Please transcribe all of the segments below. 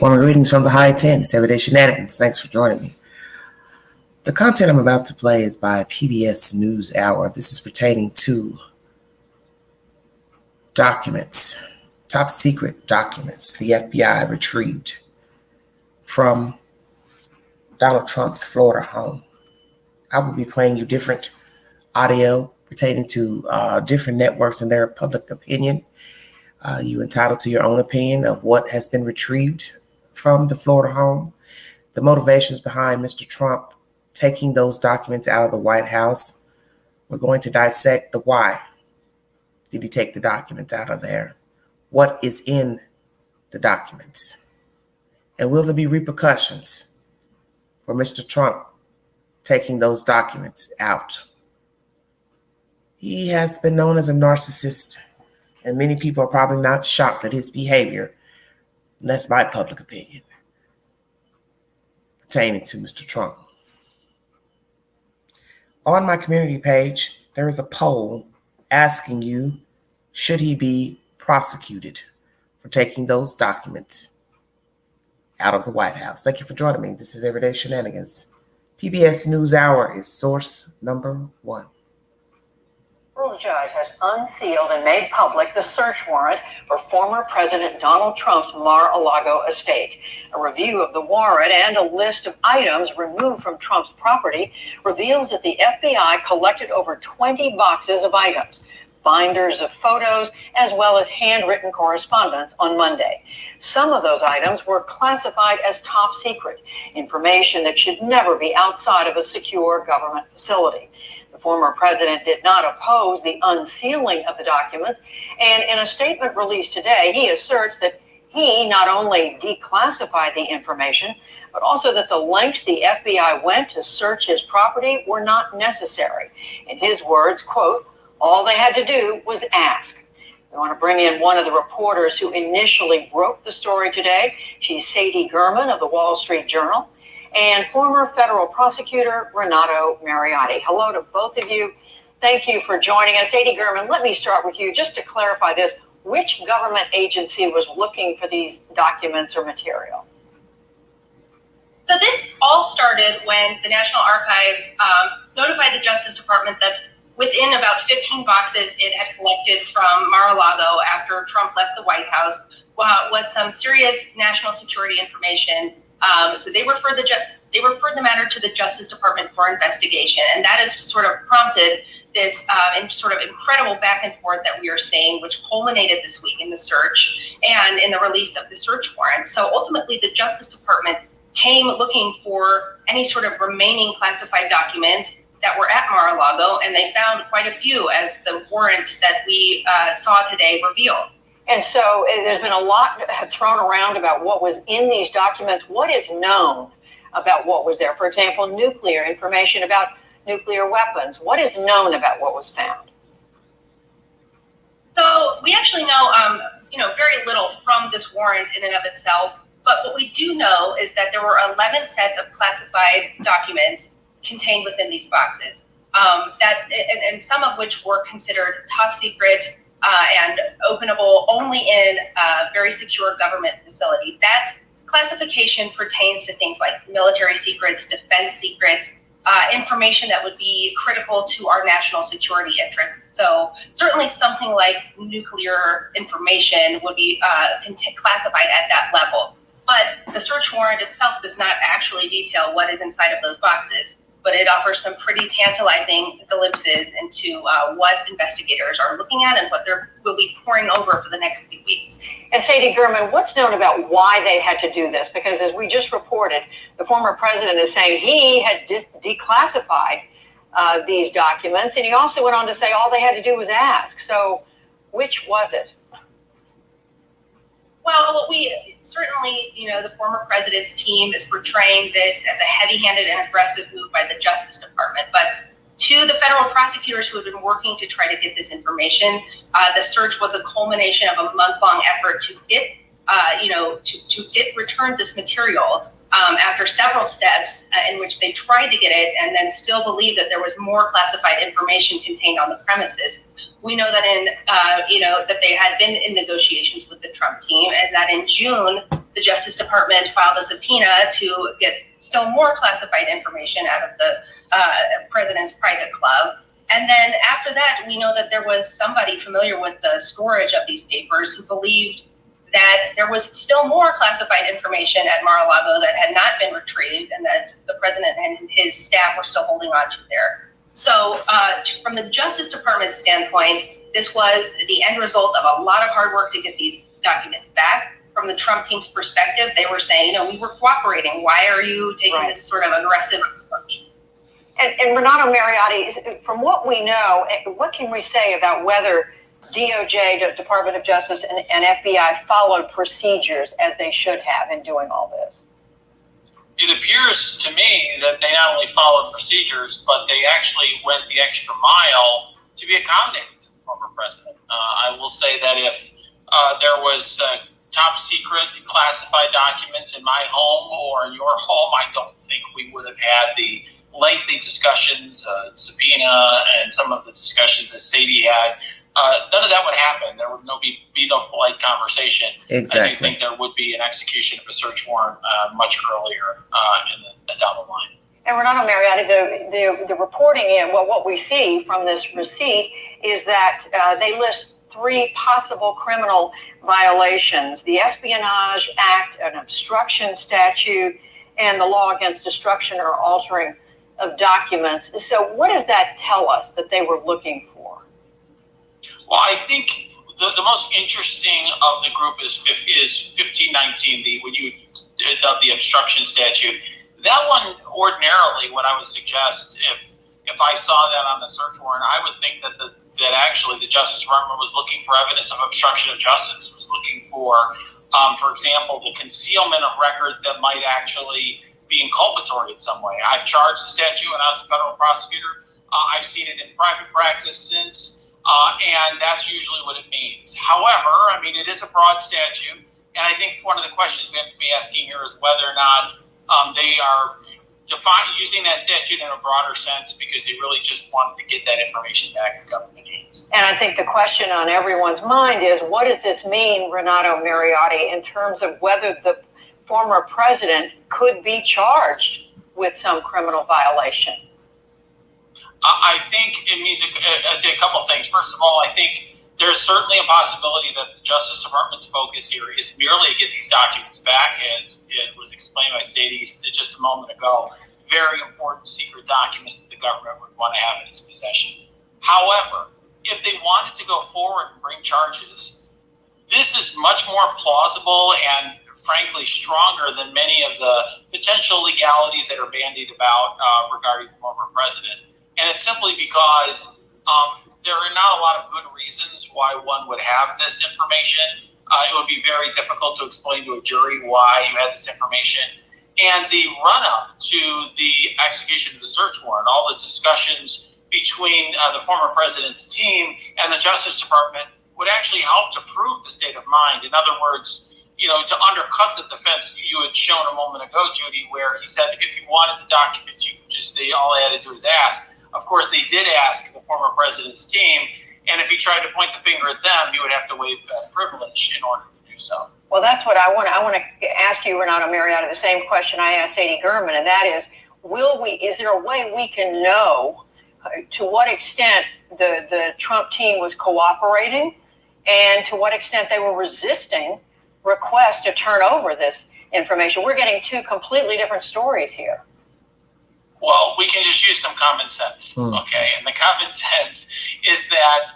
Warm greetings from the high 10. It's Everyday Shenanigans. Thanks for joining me. The content I'm about to play is by PBS NewsHour. This is pertaining to documents, top secret documents the FBI retrieved from Donald Trump's Florida home. I will be playing you different audio pertaining to different networks and their public opinion. You entitled to your own opinion of what has been retrieved from the Florida home, the motivations behind Mr. Trump taking those documents out of the White House. We're going to dissect the why. Did he take the documents out of there? What is in the documents? And will there be repercussions for Mr. Trump taking those documents out? He has been known as a narcissist, and many people are probably not shocked at his behavior. And that's my public opinion pertaining to Mr. Trump. On my community page, there is a poll asking you, should he be prosecuted for taking those documents out of the White House? Thank you for joining me. This is Everyday Shenanigans. PBS NewsHour is source number one. Federal judge has unsealed and made public the search warrant for former President Donald Trump's Mar-a-Lago estate. A review of the warrant and a list of items removed from Trump's property reveals that the FBI collected over 20 boxes of items, binders of photos, as well as handwritten correspondence on Monday. Some of those items were classified as top secret, information that should never be outside of a secure government facility. The former president did not oppose the unsealing of the documents, and in a statement released today, he asserts that he not only declassified the information, but also that the lengths the FBI went to search his property were not necessary. In his words, quote, all they had to do was ask. We want to bring in one of the reporters who initially broke the story today. She's Sadie Gurman of the Wall Street Journal, and former federal prosecutor Renato Mariotti. Hello to both of you. Thank you for joining us. Sadie Gurman, let me start with you just to clarify this. Which government agency was looking for these documents or material? So this all started when the National Archives notified the Justice Department that within about 15 boxes it had collected from Mar-a-Lago after Trump left the White House was some serious national security information. So they referred the matter to the Justice Department for investigation, and that has sort of prompted this sort of incredible back and forth that we are seeing, which culminated this week in the search and in the release of the search warrant. So ultimately, the Justice Department came looking for any sort of remaining classified documents that were at Mar-a-Lago, and they found quite a few, as the warrant that we saw today revealed. And so there's been a lot thrown around about what was in these documents. What is known about what was there? For example, nuclear information about nuclear weapons. What is known about what was found? So we actually know, very little from this warrant in and of itself. But what we do know is that there were 11 sets of classified documents contained within these boxes, and some of which were considered top secret and openable only in a very secure government facility. That classification pertains to things like military secrets, defense secrets, information that would be critical to our national security interests. So certainly something like nuclear information would be classified at that level. But the search warrant itself does not actually detail what is inside of those boxes, but it offers some pretty tantalizing glimpses into what investigators are looking at and what they will be poring over for the next few weeks. And Sadie Gurman, what's known about why they had to do this? Because as we just reported, the former president is saying he had declassified these documents, and he also went on to say all they had to do was ask. So which was it? Well, we certainly, the former president's team is portraying this as a heavy-handed and aggressive move by the Justice Department. But to the federal prosecutors who have been working to try to get this information, the search was a culmination of a month-long effort to get, to get returned this material after several steps in which they tried to get it and then still believed that there was more classified information contained on the premises. We know that that they had been in negotiations with the Trump team, and that in June, the Justice Department filed a subpoena to get still more classified information out of the president's private club. And then after that, we know that there was somebody familiar with the storage of these papers who believed that there was still more classified information at Mar-a-Lago that had not been retrieved and that the president and his staff were still holding on to there. So from the Justice Department's standpoint, this was the end result of a lot of hard work to get these documents back. From the Trump team's perspective, they were saying, we were cooperating. Why are you taking this sort of aggressive approach? And Renato Mariotti, from what we know, what can we say about whether DOJ, the Department of Justice, and FBI followed procedures as they should have in doing all this? It appears to me that they not only followed procedures, but they actually went the extra mile to be accommodating to the former president. I will say that if there was top secret classified documents in my home or in your home, I don't think we would have had the lengthy discussions, Sabina, and some of the discussions that Sadie had. None of that would happen. There would be no polite conversation. Exactly. I do think there would be an execution of a search warrant much earlier down the line. And Renato Mariotti, the reporting in, what we see from this receipt is that they list 3 possible criminal violations: the Espionage Act, an obstruction statute, and the law against destruction or altering of documents. So what does that tell us that they were looking for? Well, I think the most interesting of the group is 1519, when you dub the obstruction statute. That one, ordinarily, what I would suggest, if I saw that on the search warrant, I would think that actually the Justice Department was looking for evidence of obstruction of justice, was looking for example, the concealment of records that might actually be inculpatory in some way. I've charged the statute when I was a federal prosecutor. I've seen it in private practice since, and that's usually what it means. However, I mean, it is a broad statute, and I think one of the questions we have to be asking here is whether or not they are using that statute in a broader sense because they really just wanted to get that information back in government hands. And I think the question on everyone's mind is, what does this mean, Renato Mariotti, in terms of whether the former president could be charged with some criminal violation? I think it means, I'd say a couple of things. First of all, I think there's certainly a possibility that the Justice Department's focus here is merely to get these documents back, as it was explained by Sadie just a moment ago. Very important secret documents that the government would want to have in its possession. However, if they wanted to go forward and bring charges, this is much more plausible and frankly stronger than many of the potential legalities that are bandied about regarding the former president. And it's simply because there are not a lot of good reasons why one would have this information. It would be very difficult to explain to a jury why you had this information. And the run-up to the execution of the search warrant, all the discussions between the former president's team and the Justice Department would actually help to prove the state of mind. In other words, to undercut the defense you had shown a moment ago, Judy, where he said if you wanted the documents, they all they had to do was ask. Of course, they did ask the former president's team, and if he tried to point the finger at them, he would have to waive that privilege in order to do so. Well, that's what I want to ask you, Renato Mariotti, the same question I asked Sadie Gurman, and that is, is there a way we can know to what extent the Trump team was cooperating and to what extent they were resisting requests to turn over this information? We're getting 2 completely different stories here. Well, we can just use some common sense, okay? And the common sense is that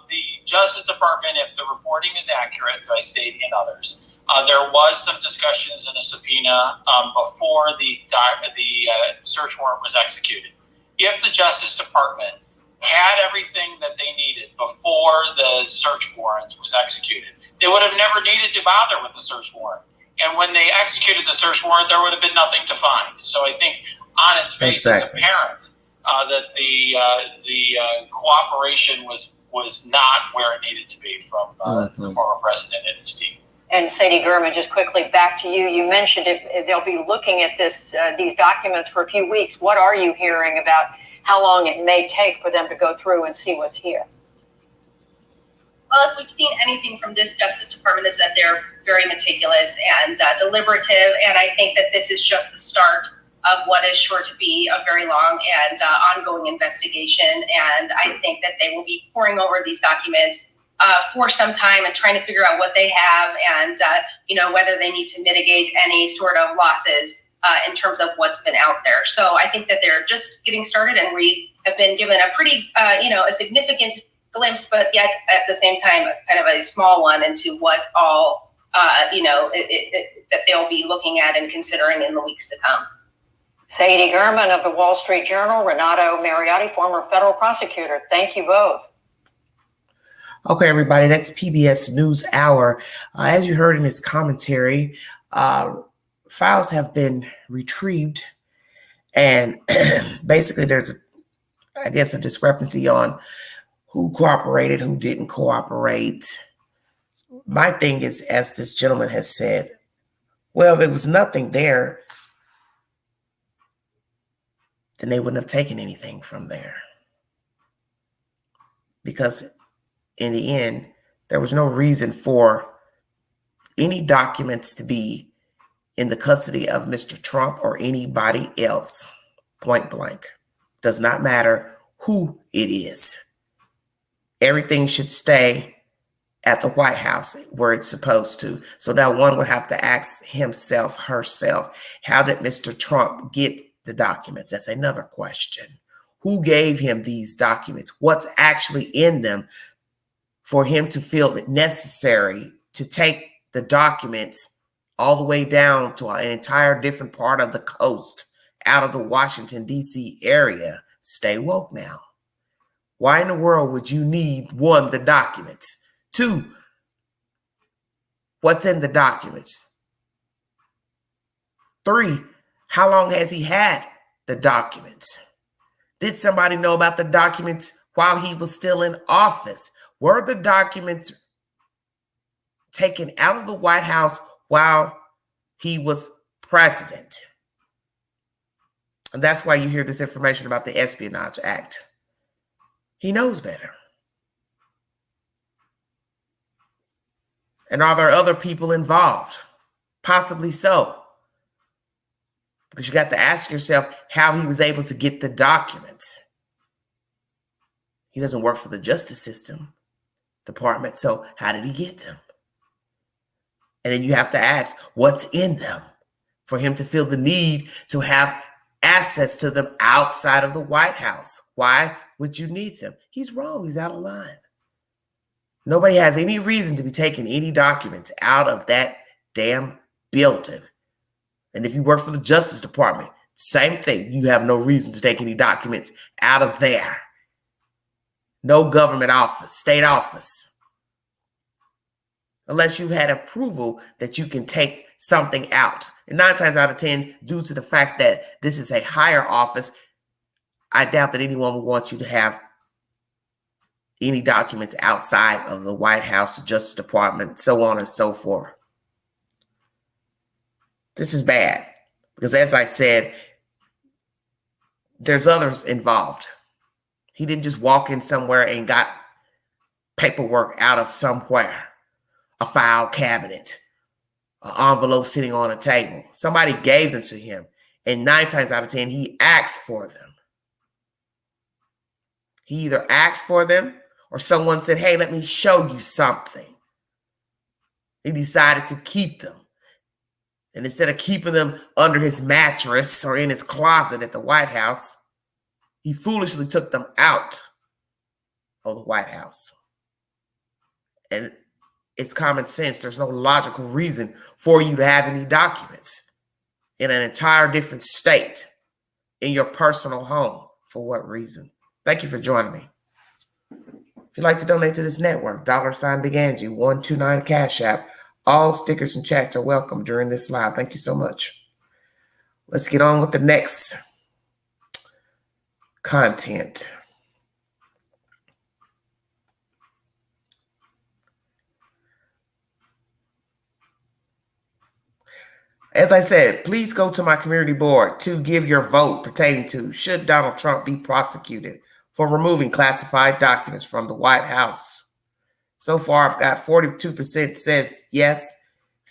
the Justice Department, if the reporting is accurate by Sadie and others, there was some discussions in a subpoena before the search warrant was executed. If the Justice Department had everything that they needed before the search warrant was executed, they would have never needed to bother with the search warrant. And when they executed the search warrant, there would have been nothing to find. So I think on its face, it's apparent that the cooperation was not where it needed to be from the former president and his team. And Sadie Gurman, just quickly back to you. You mentioned if they'll be looking at these documents for a few weeks. What are you hearing about how long it may take for them to go through and see what's here? well, if we've seen anything from this Justice Department, is that they're very meticulous and deliberative. And I think that this is just the start of what is sure to be a very long and ongoing investigation. And I think that they will be poring over these documents for some time and trying to figure out what they have and, whether they need to mitigate any sort of losses in terms of what's been out there. So I think that they're just getting started, and we have been given a pretty, a significant glimpse, but yet at the same time, kind of a small one into what all, that they'll be looking at and considering in the weeks to come. Sadie Gurman of the Wall Street Journal, Renato Mariotti, former federal prosecutor. Thank you both. Okay, everybody, that's PBS News Hour. As you heard in his commentary, files have been retrieved, and basically there's, a discrepancy on who cooperated, who didn't cooperate. My thing is, as this gentleman has said, well, there was nothing there, then they wouldn't have taken anything from there. Because in the end, there was no reason for any documents to be in the custody of Mr. Trump or anybody else. Point blank. Does not matter who it is. Everything should stay at the White House where it's supposed to. So now one would have to ask himself, herself, how did Mr. Trump get the documents? That's another question. Who gave him these documents? What's actually in them for him to feel it necessary to take the documents all the way down to an entire different part of the coast, out of the Washington, D.C. area? Stay woke now. Why in the world would you need, one, the documents? Two, what's in the documents? Three, how long has he had the documents? Did somebody know about the documents while he was still in office? Were the documents taken out of the White House while he was president? And that's why you hear this information about the Espionage Act. He knows better. And are there other people involved? Possibly so. Because you got to ask yourself how he was able to get the documents. He doesn't work for the Justice System Department, so how did he get them? And then you have to ask, what's in them for him to feel the need to have access to them outside of the White House? Why would you need them? He's wrong. He's out of line. Nobody has any reason to be taking any documents out of that damn building. And if you work for the Justice Department, same thing. You have no reason to take any documents out of there. No government office, state office. Unless you've had approval that you can take something out. And 9 times out of 10, due to the fact that this is a higher office, I doubt that anyone would want you to have any documents outside of the White House, the Justice Department, so on and so forth. This is bad because, as I said, there's others involved. He didn't just walk in somewhere and got paperwork out of somewhere, a file cabinet, an envelope sitting on a table. Somebody gave them to him, and 9 times out of 10, he asked for them. He either asked for them or someone said, hey, let me show you something. He decided to keep them. And instead of keeping them under his mattress or in his closet at the White House, he foolishly took them out of the White House. And it's common sense. There's no logical reason for you to have any documents in an entire different state in your personal home. For what reason? Thank you for joining me. If you'd like to donate to this network, $ Big Angie, 129 Cash App. All stickers and chats are welcome during this live. Thank you so much. Let's get on with the next content. As I said, please go to my community board to give your vote pertaining to should Donald Trump be prosecuted for removing classified documents from the White House. So far, I've got 42% says yes,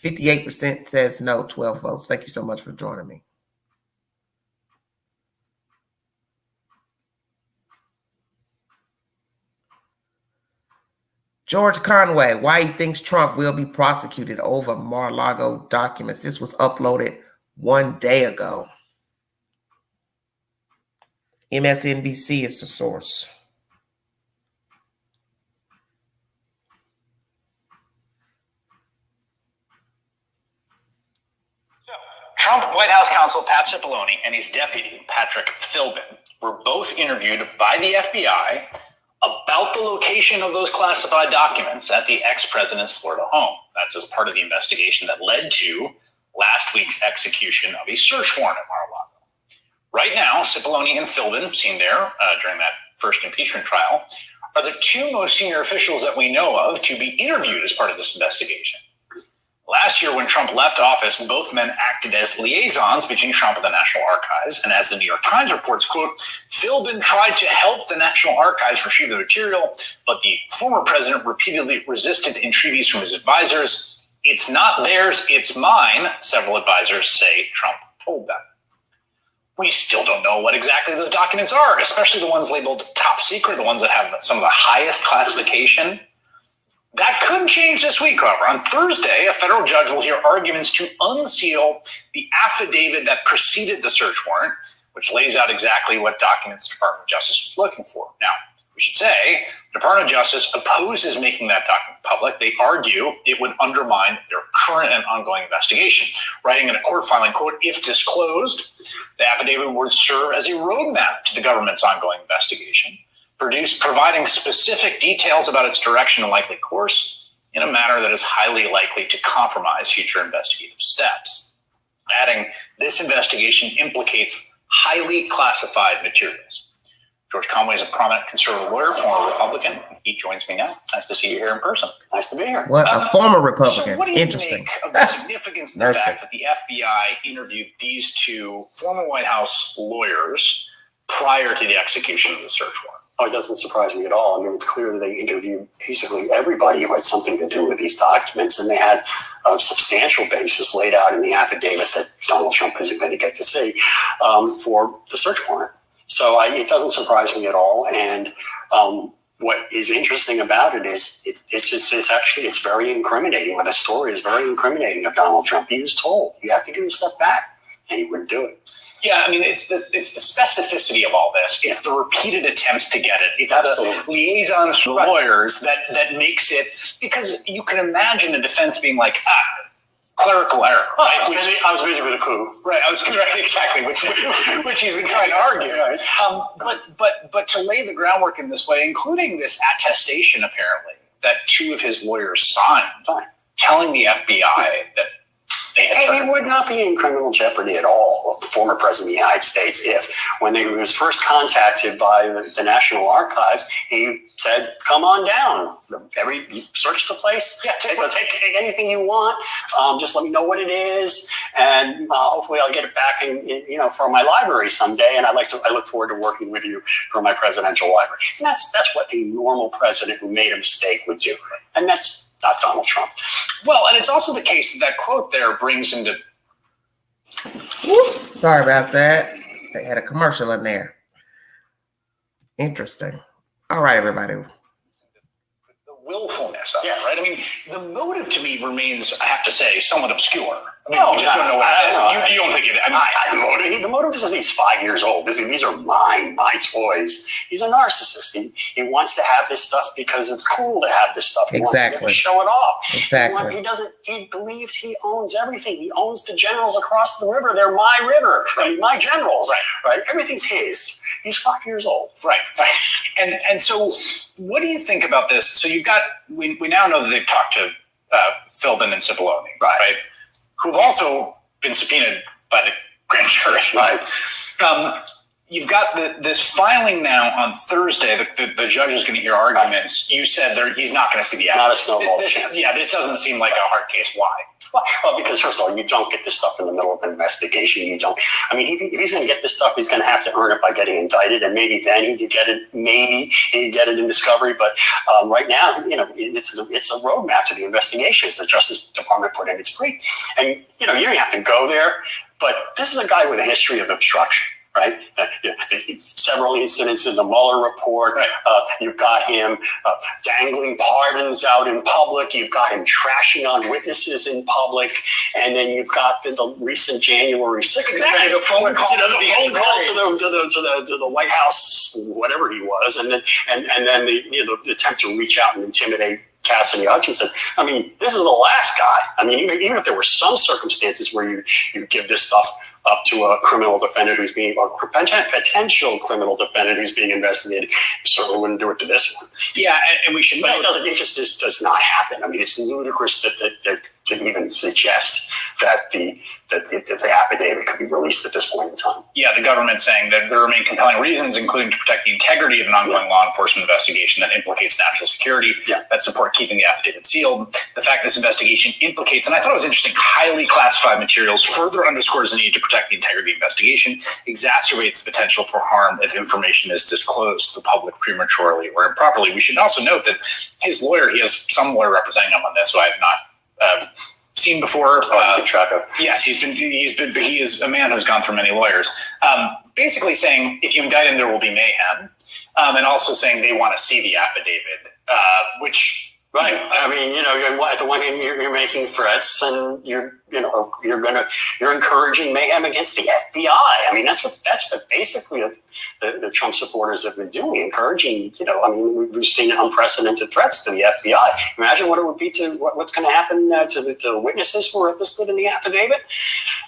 58% says no, 12 votes. Thank you so much for joining me. George Conway, why he thinks Trump will be prosecuted over Mar-a-Lago documents. This was uploaded 1 day ago. MSNBC is the source. Trump White House counsel Pat Cipollone and his deputy, Patrick Philbin, were both interviewed by the FBI about the location of those classified documents at the ex-president's Florida home. That's as part of the investigation that led to last week's execution of a search warrant at Mar-a-Lago. Right now, Cipollone and Philbin, seen there during that first impeachment trial, are the two most senior officials that we know of to be interviewed as part of this investigation. Last year, when Trump left office, both men acted as liaisons between Trump and the National Archives. And as the New York Times reports, quote, Philbin tried to help the National Archives retrieve the material, but the former president repeatedly resisted entreaties from his advisors. It's not theirs, it's mine, several advisors say Trump told them. We still don't know what exactly those documents are, especially the ones labeled top secret, the ones that have some of the highest classification. That could change this week, however. On Thursday, a federal judge will hear arguments to unseal the affidavit that preceded the search warrant, which lays out exactly what documents the Department of Justice was looking for. Now, we should say, the Department of Justice opposes making that document public. They argue it would undermine their current and ongoing investigation, writing in a court filing, quote, if disclosed, the affidavit would serve as a roadmap to the government's ongoing investigation, providing specific details about its direction and likely course in a manner that is highly likely to compromise future investigative steps. Adding, this investigation implicates highly classified materials. George Conway is a prominent conservative lawyer, former Republican. He joins me now. Nice to see you here in person. Nice to be here. What a former Republican. So what do you Interesting. make of the significance of the fact that the FBI interviewed these two former White House lawyers prior to the execution of the search warrant? Oh, it doesn't surprise me at all. I mean, it's clear that they interviewed basically everybody who had something to do with these documents, and they had a substantial basis laid out in the affidavit that Donald Trump isn't going to get to see for the search warrant. So it doesn't surprise me at all. And what is interesting about it is it's very incriminating. The story is very incriminating of Donald Trump. He was told, you have to give a step back, and he wouldn't do it. Yeah, I mean, it's the specificity of all this. It's the repeated attempts to get it. It's Absolutely. the liaisons to lawyers that makes it, because you can imagine a defense being like, clerical error. Right? I was busy with a coup. Right, I was correct, exactly, which he's been trying to argue. Right. But to lay the groundwork in this way, including this attestation, apparently, that two of his lawyers signed, telling the FBI that he would not be in criminal jeopardy at all, the former president of the United States, if when he was first contacted by the National Archives, he said, come on down. Search the place. Yeah, take anything you want. Just let me know what it is. And hopefully I'll get it back for my library someday. And I look forward to working with you for my presidential library. And that's what a normal president who made a mistake would do. And that's not Donald Trump. Well, and it's also the case that quote there brings into... Whoops, sorry about that. They had a commercial in there. Interesting. All right, everybody. The willfulness of Yes. it, right? I mean, the motive to me remains, I have to say, somewhat obscure. I mean, No, you just don't know what it is. You don't think it... The motive is he's 5 years old. These are my toys. He's a narcissist. He wants to have this stuff because it's cool to have this stuff. He wants to be able to show it off. Exactly. He believes he owns everything. He owns the generals across the river. They're my river. I mean, my generals. Right? Everything's his. He's 5 years old. Right. And so what do you think about this? So you've got... We now know that they've talked to Philbin and Cipollone, right? Who've also been subpoenaed by the grand jury. Right. you've got this filing now on Thursday. The judge is going to hear arguments. You said he's not going to see the Not a snowball chance. Yeah, this doesn't seem like a hard case. Why? Well, because first of all, you don't get this stuff in the middle of an investigation. You don't. I mean, if he's going to get this stuff, he's going to have to earn it by getting indicted, and maybe then he could get it. Maybe he could get it in discovery. But right now, it's a roadmap to the investigations the Justice Department put in its brief, and you don't have to go there. But this is a guy with a history of obstruction. Right, several incidents in the Mueller report. Right. You've got him dangling pardons out in public. You've got him trashing on witnesses in public, and then you've got the recent January 6th Exactly, event, the phone call, to the White House, whatever he was, and then the attempt to reach out and intimidate Cassidy Hutchinson. I mean, this is the last guy. I mean, even if there were some circumstances where you give this stuff up to a criminal defendant who's being, or potential criminal defendant who's being investigated, you certainly wouldn't do it to this one. Yeah, and we should know. But it just does not happen. I mean, it's ludicrous to even suggest that the affidavit could be released at this point in time. Yeah, the government saying that there remain compelling reasons, including to protect the integrity of an ongoing law enforcement investigation that implicates national security, that support keeping the affidavit sealed. The fact this investigation implicates, and I thought it was interesting, highly classified materials further underscores the need to protect the integrity of the investigation, exacerbates the potential for harm if information is disclosed to the public prematurely or improperly. We should also note that his lawyer, he has some lawyer representing him on this, who I have not seen before. Keep track of. Yes, he is a man who's gone through many lawyers. Basically saying if you indict him, there will be mayhem, and also saying they want to see the affidavit, which. Right. I mean, at the one hand, you're making threats, and you're encouraging mayhem against the FBI. I mean, that's what basically the Trump supporters have been doing, encouraging. I mean, we've seen unprecedented threats to the FBI. Imagine what it would be to what's going to happen to the witnesses who are listed in the affidavit.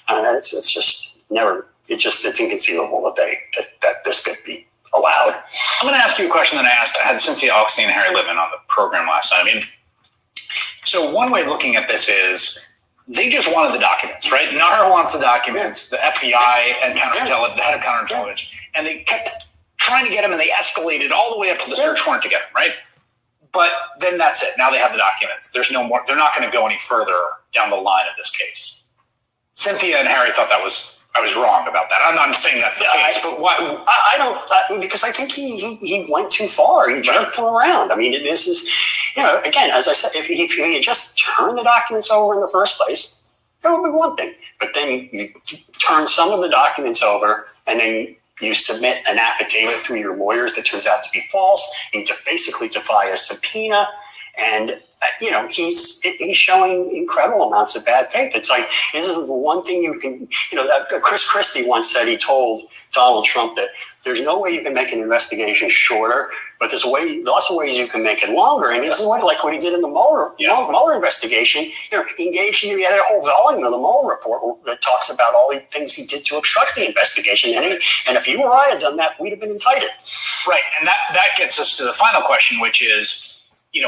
It's just never. It's inconceivable that this could be allowed. I'm going to ask you a question that I had Cynthia Augustine and Harry Littman on the program last night. I mean, so one way of looking at this is they just wanted the documents, right? NARA wants the documents, the FBI and the head of counterintelligence, and they kept trying to get them, and they escalated all the way up to the search warrant to get them, right? But then that's it. Now they have the documents. There's no more. They're not going to go any further down the line of this case. Cynthia and Harry thought I was wrong about that. I'm not saying that's the case, but why? I don't, because I think he went too far. He jerked them around. I mean, this is, again, as I said, if he had just turned the documents over in the first place, that would be one thing. But then you turn some of the documents over, and then you submit an affidavit through your lawyers that turns out to be false, and you basically defy a subpoena, and he's showing incredible amounts of bad faith. It's like, this is the one thing you can, Chris Christie once said, he told Donald Trump that there's no way you can make an investigation shorter, but there's lots of ways you can make it longer. And this is like what he did in the Mueller investigation. He had a whole volume of the Mueller report that talks about all the things he did to obstruct the investigation. And if you or I had done that, we'd have been indicted. Right. And that gets us to the final question, which is,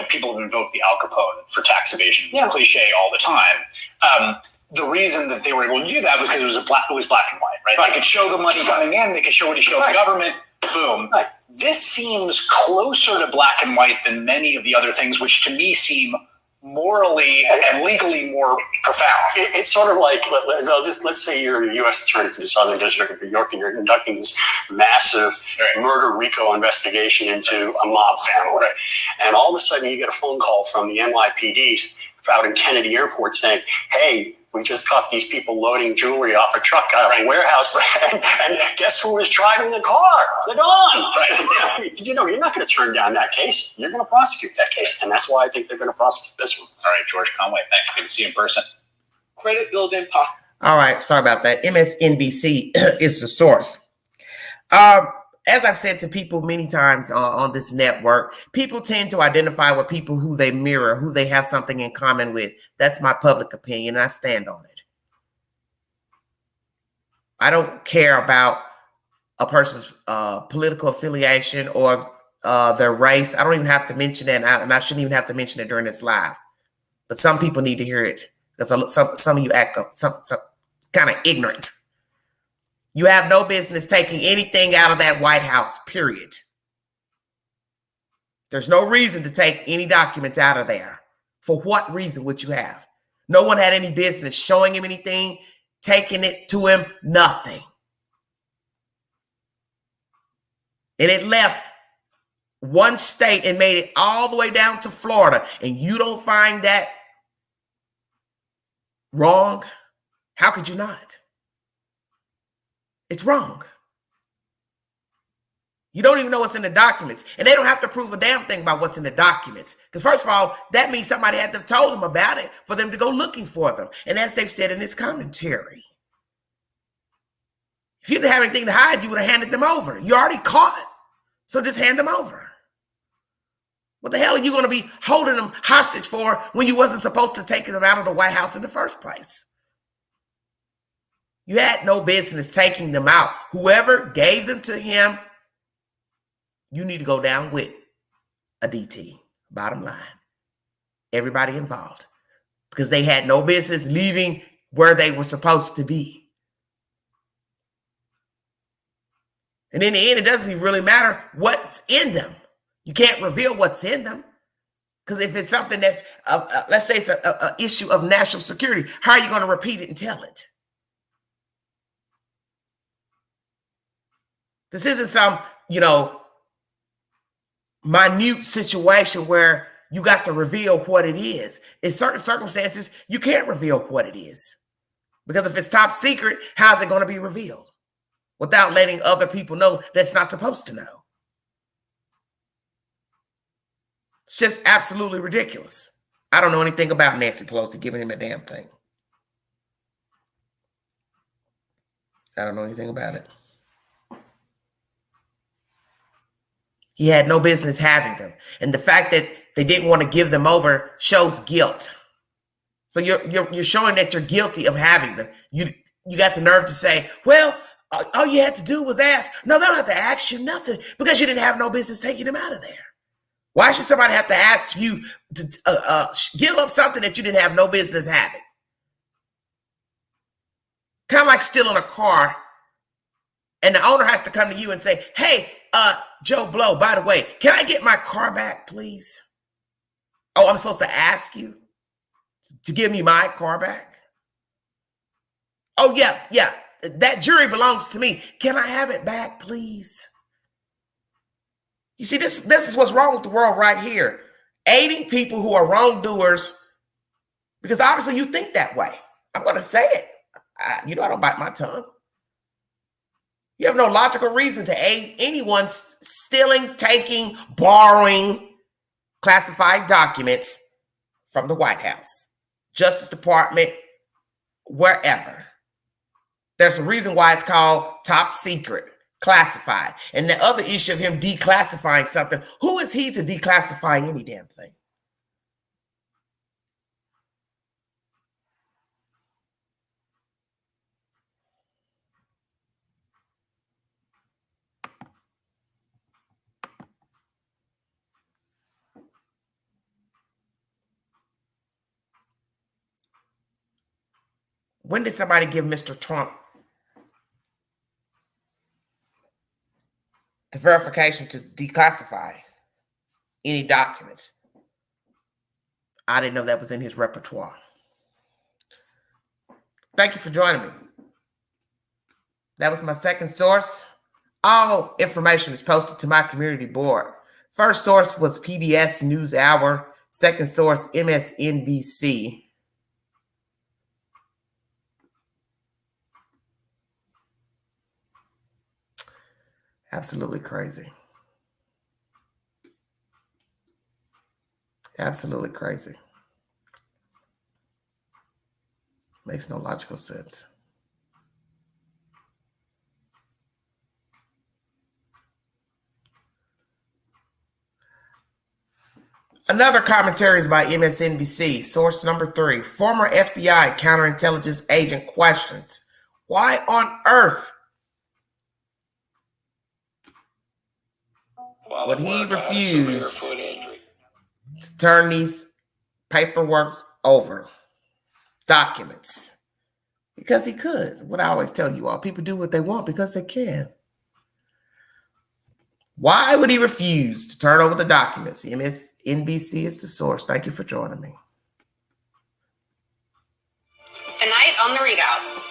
people have invoked the Al Capone for tax evasion cliche all the time. The reason that they were able to do that was because it was black and white, right? They could show the money coming in, they could show what he showed the government, boom. Right. This seems closer to black and white than many of the other things, which to me seem morally and legally more profound. It's sort of like, let's say you're a U.S. attorney for the Southern District of New York, and you're conducting this massive murder RICO investigation into a mob family. Right. And all of a sudden you get a phone call from the NYPD out in Kennedy Airport saying, hey, we just caught these people loading jewelry off a truck out of a warehouse, and guess who was driving the car? The Don. Right. You're not going to turn down that case. You're going to prosecute that case, and that's why I think they're going to prosecute this one. All right, George Conway, thanks. Good to see you in person. Credit building. All right, sorry about that. MSNBC is the source. As I've said to people many times on this network, people tend to identify with people who they mirror, who they have something in common with. That's my public opinion, and I stand on it. I don't care about a person's political affiliation or their race. I don't even have to mention that, and I shouldn't even have to mention it during this live. But some people need to hear it because some of you act some kind of ignorant. You have no business taking anything out of that White House, period. There's no reason to take any documents out of there. For what reason would you have? No one had any business showing him anything, taking it to him, nothing. And it left one state and made it all the way down to Florida. And you don't find that wrong? How could you not? It's wrong. You don't even know what's in the documents. And they don't have to prove a damn thing about what's in the documents. Because first of all, that means somebody had to have told them about it for them to go looking for them. And as they've said in this commentary, if you didn't have anything to hide, you would have handed them over. You already caught it. So just hand them over. What the hell are you going to be holding them hostage for when you wasn't supposed to take them out of the White House in the first place? You had no business taking them out. Whoever gave them to him, you need to go down with a DT, bottom line. Everybody involved. Because they had no business leaving where they were supposed to be. And in the end, it doesn't even really matter what's in them. You can't reveal what's in them. Because if it's something that's, let's say it's an issue of national security, how are you going to repeat it and tell it? This isn't some, minute situation where you got to reveal what it is. In certain circumstances, you can't reveal what it is. Because if it's top secret, how's it going to be revealed? Without letting other people know that's not supposed to know. It's just absolutely ridiculous. I don't know anything about Nancy Pelosi giving him a damn thing. I don't know anything about it. He had no business having them. And the fact that they didn't want to give them over shows guilt. So you're showing that you're guilty of having them. You got the nerve to say, well, all you had to do was ask. No, they don't have to ask you nothing because you didn't have no business taking them out of there. Why should somebody have to ask you to give up something that you didn't have no business having? Kind of like stealing a car and the owner has to come to you and say, hey, Joe Blow, by the way, can I get my car back, please? Oh, I'm supposed to ask you to give me my car back? Oh, yeah. That jury belongs to me. Can I have it back, please? You see, this is what's wrong with the world right here. Aiding people who are wrongdoers, because obviously you think that way. I'm going to say it. I don't bite my tongue. You have no logical reason to aid anyone stealing, taking, borrowing classified documents from the White House, Justice Department, wherever. There's a reason why it's called top secret, classified. And the other issue of him declassifying something, who is he to declassify any damn thing? When did somebody give Mr. Trump the verification to declassify any documents? I didn't know that was in his repertoire. Thank you for joining me. That was my second source. All information is posted to my community board. First source was PBS NewsHour. Second source, MSNBC. Absolutely crazy. Absolutely crazy. Makes no logical sense. Another commentary is by MSNBC. Source number 3. Former FBI counterintelligence agent questions, why on earth would he refuse to turn these paperwork over, documents? Because he could. What I always tell you all, people do what they want because they can. Why would he refuse to turn over the documents? MSNBC is the source. Thank you for joining me. Tonight on the readout.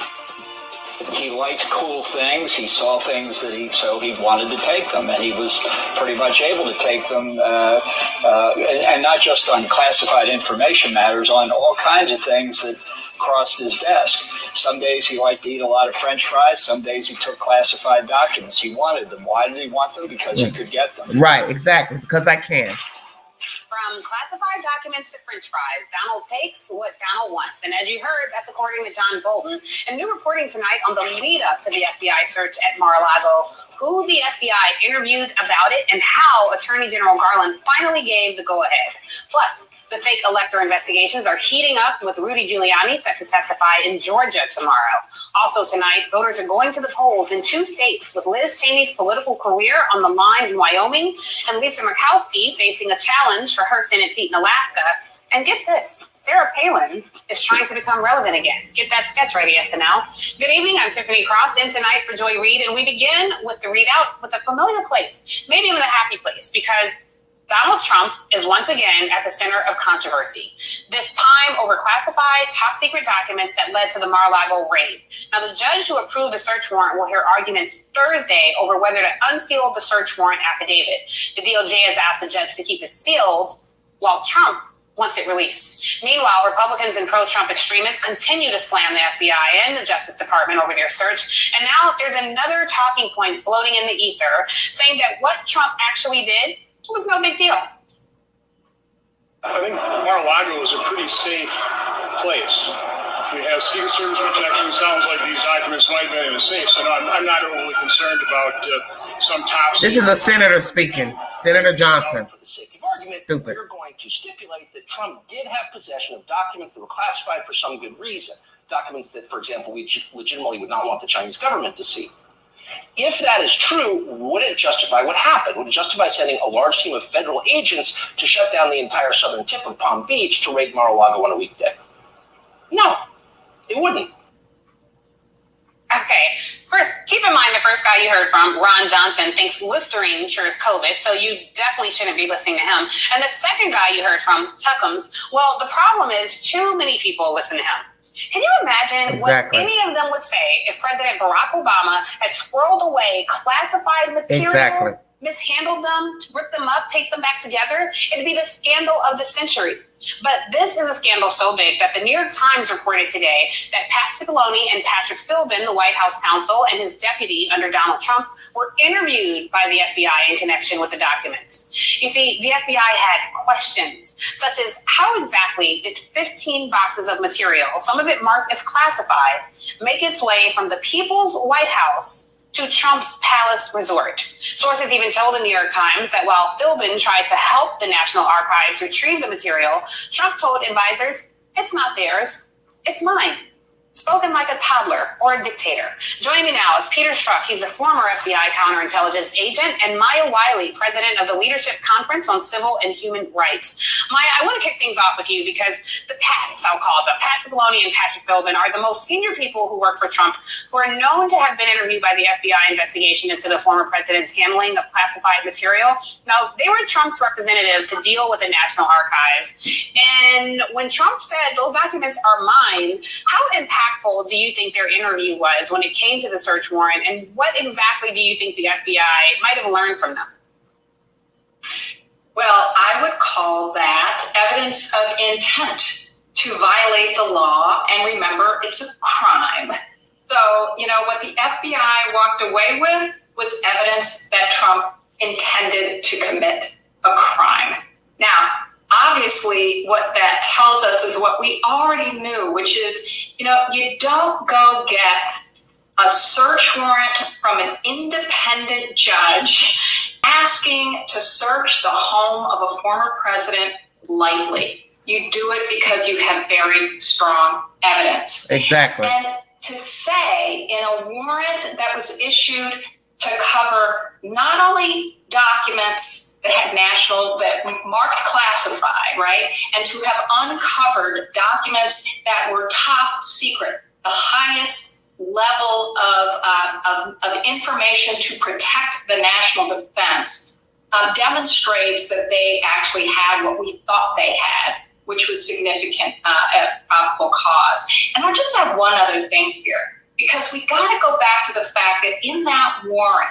He liked cool things. He saw things so he wanted to take them, and he was pretty much able to take them, and not just on classified information matters, on all kinds of things that crossed his desk. Some days he liked to eat a lot of French fries. Some days he took classified documents. He wanted them. Why did he want them? Because he could get them. Right, exactly. Because I can. From classified documents to French fries, Donald takes what Donald wants. And as you heard, that's according to John Bolton. And new reporting tonight on the lead up to the FBI search at Mar-a-Lago, who the FBI interviewed about it, and how Attorney General Garland finally gave the go-ahead. Plus, the fake elector investigations are heating up, with Rudy Giuliani set to testify in Georgia tomorrow. Also tonight, voters are going to the polls in 2 states, with Liz Cheney's political career on the line in Wyoming and Lisa Murkowski facing a challenge for her Senate seat in Alaska. And get this, Sarah Palin is trying to become relevant again. Get that sketch ready, SNL. Good evening, I'm Tiffany Cross, in tonight for Joy Reid, and we begin with the readout with a familiar place, maybe even a happy place, because Donald Trump is once again at the center of controversy, this time over classified top secret documents that led to the Mar-a-Lago raid. Now, the judge who approved the search warrant will hear arguments Thursday over whether to unseal the search warrant affidavit. The DOJ has asked the judge to keep it sealed while Trump wants it released. Meanwhile, Republicans and pro-Trump extremists continue to slam the FBI and the Justice Department over their search. And now there's another talking point floating in the ether saying that what Trump actually did was no big deal. I think Mar-a-Lago is a pretty safe place. We have Secret Service protection. Sounds like these documents might have been in a safe, so no, I'm not overly concerned about some top. This is a senator speaking, Senator Johnson. For the sake of argument, Stupid. we're going to stipulate that Trump did have possession of documents that were classified for some good reason. Documents that, for example, we legitimately would not want the Chinese government to see. If that is true, would it justify what happened? Would it justify sending a large team of federal agents to shut down the entire southern tip of Palm Beach to raid Mar-a-Lago on a weekday? No, it wouldn't. Okay, first, keep in mind the first guy you heard from, Ron Johnson, thinks Listerine cures COVID, so you definitely shouldn't be listening to him. And the second guy you heard from, Tuckums, well, the problem is too many people listen to him. Can you imagine Exactly. what any of them would say if President Barack Obama had squirreled away classified material, Exactly. mishandled them, ripped them up, taped them back together? It'd be the scandal of the century. But this is a scandal so big that the New York Times reported today that Pat Cipollone and Patrick Philbin, the White House counsel, and his deputy under Donald Trump were interviewed by the FBI in connection with the documents. You see, the FBI had questions, such as how exactly did 15 boxes of material, some of it marked as classified, make its way from the People's White House to Trump's palace resort? Sources even told the New York Times that while Philbin tried to help the National Archives retrieve the material, Trump told advisors, it's not theirs, it's mine. Spoken like a toddler or a dictator. Joining me now is Peter Strzok. He's the former FBI counterintelligence agent, and Maya Wiley, president of the Leadership Conference on Civil and Human Rights. Maya, I want to kick things off with you because the Pats, I'll call them, Pat Cipollone and Patrick Philbin, are the most senior people who work for Trump who are known to have been interviewed by the FBI investigation into the former president's handling of classified material. Now, they were Trump's representatives to deal with the National Archives. And when Trump said, those documents are mine, how impactful do you think their interview was when it came to the search warrant, and what exactly do you think the FBI might have learned from them? Well, I would call that evidence of intent to violate the law, and remember, it's a crime. So, what the FBI walked away with was evidence that Trump intended to commit a crime. Now, obviously, what that tells us is what we already knew, which is, you don't go get a search warrant from an independent judge asking to search the home of a former president lightly. You do it because you have very strong evidence. Exactly. And to say in a warrant that was issued to cover not only documents that marked classified, right? And to have uncovered documents that were top secret the highest level of information to protect the national defense demonstrates that they actually had what we thought they had, which was significant probable cause. And I'll just have one other thing here, because we got to go back to the fact that in that warrant,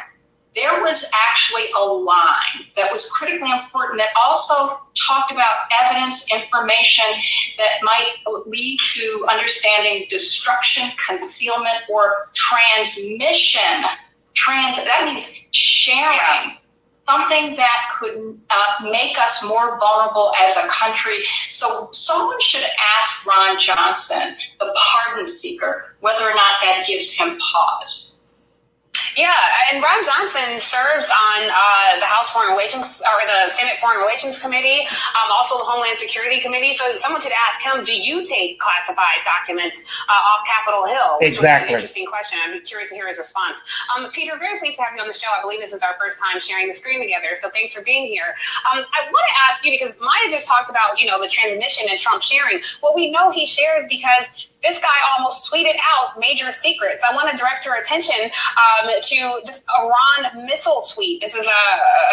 there was actually a line that was critically important that also talked about evidence, information that might lead to understanding destruction, concealment, or transmission. That means sharing. Something that could make us more vulnerable as a country. So someone should ask Ron Johnson, the pardon seeker, whether or not that gives him pause. Yeah, and Ron Johnson serves on the House Foreign Relations or the Senate Foreign Relations Committee, also the Homeland Security Committee. So someone should ask him, do you take classified documents off Capitol Hill? Which Exactly. would be an interesting question. I'm curious to hear his response. Peter, very pleased to have you on the show. I believe this is our first time sharing the screen together. So thanks for being here. I want to ask you, because Maya just talked about, the transmission and Trump sharing. Well, we know he shares because this guy almost tweeted out major secrets. I want to direct your attention to this Iran missile tweet. This is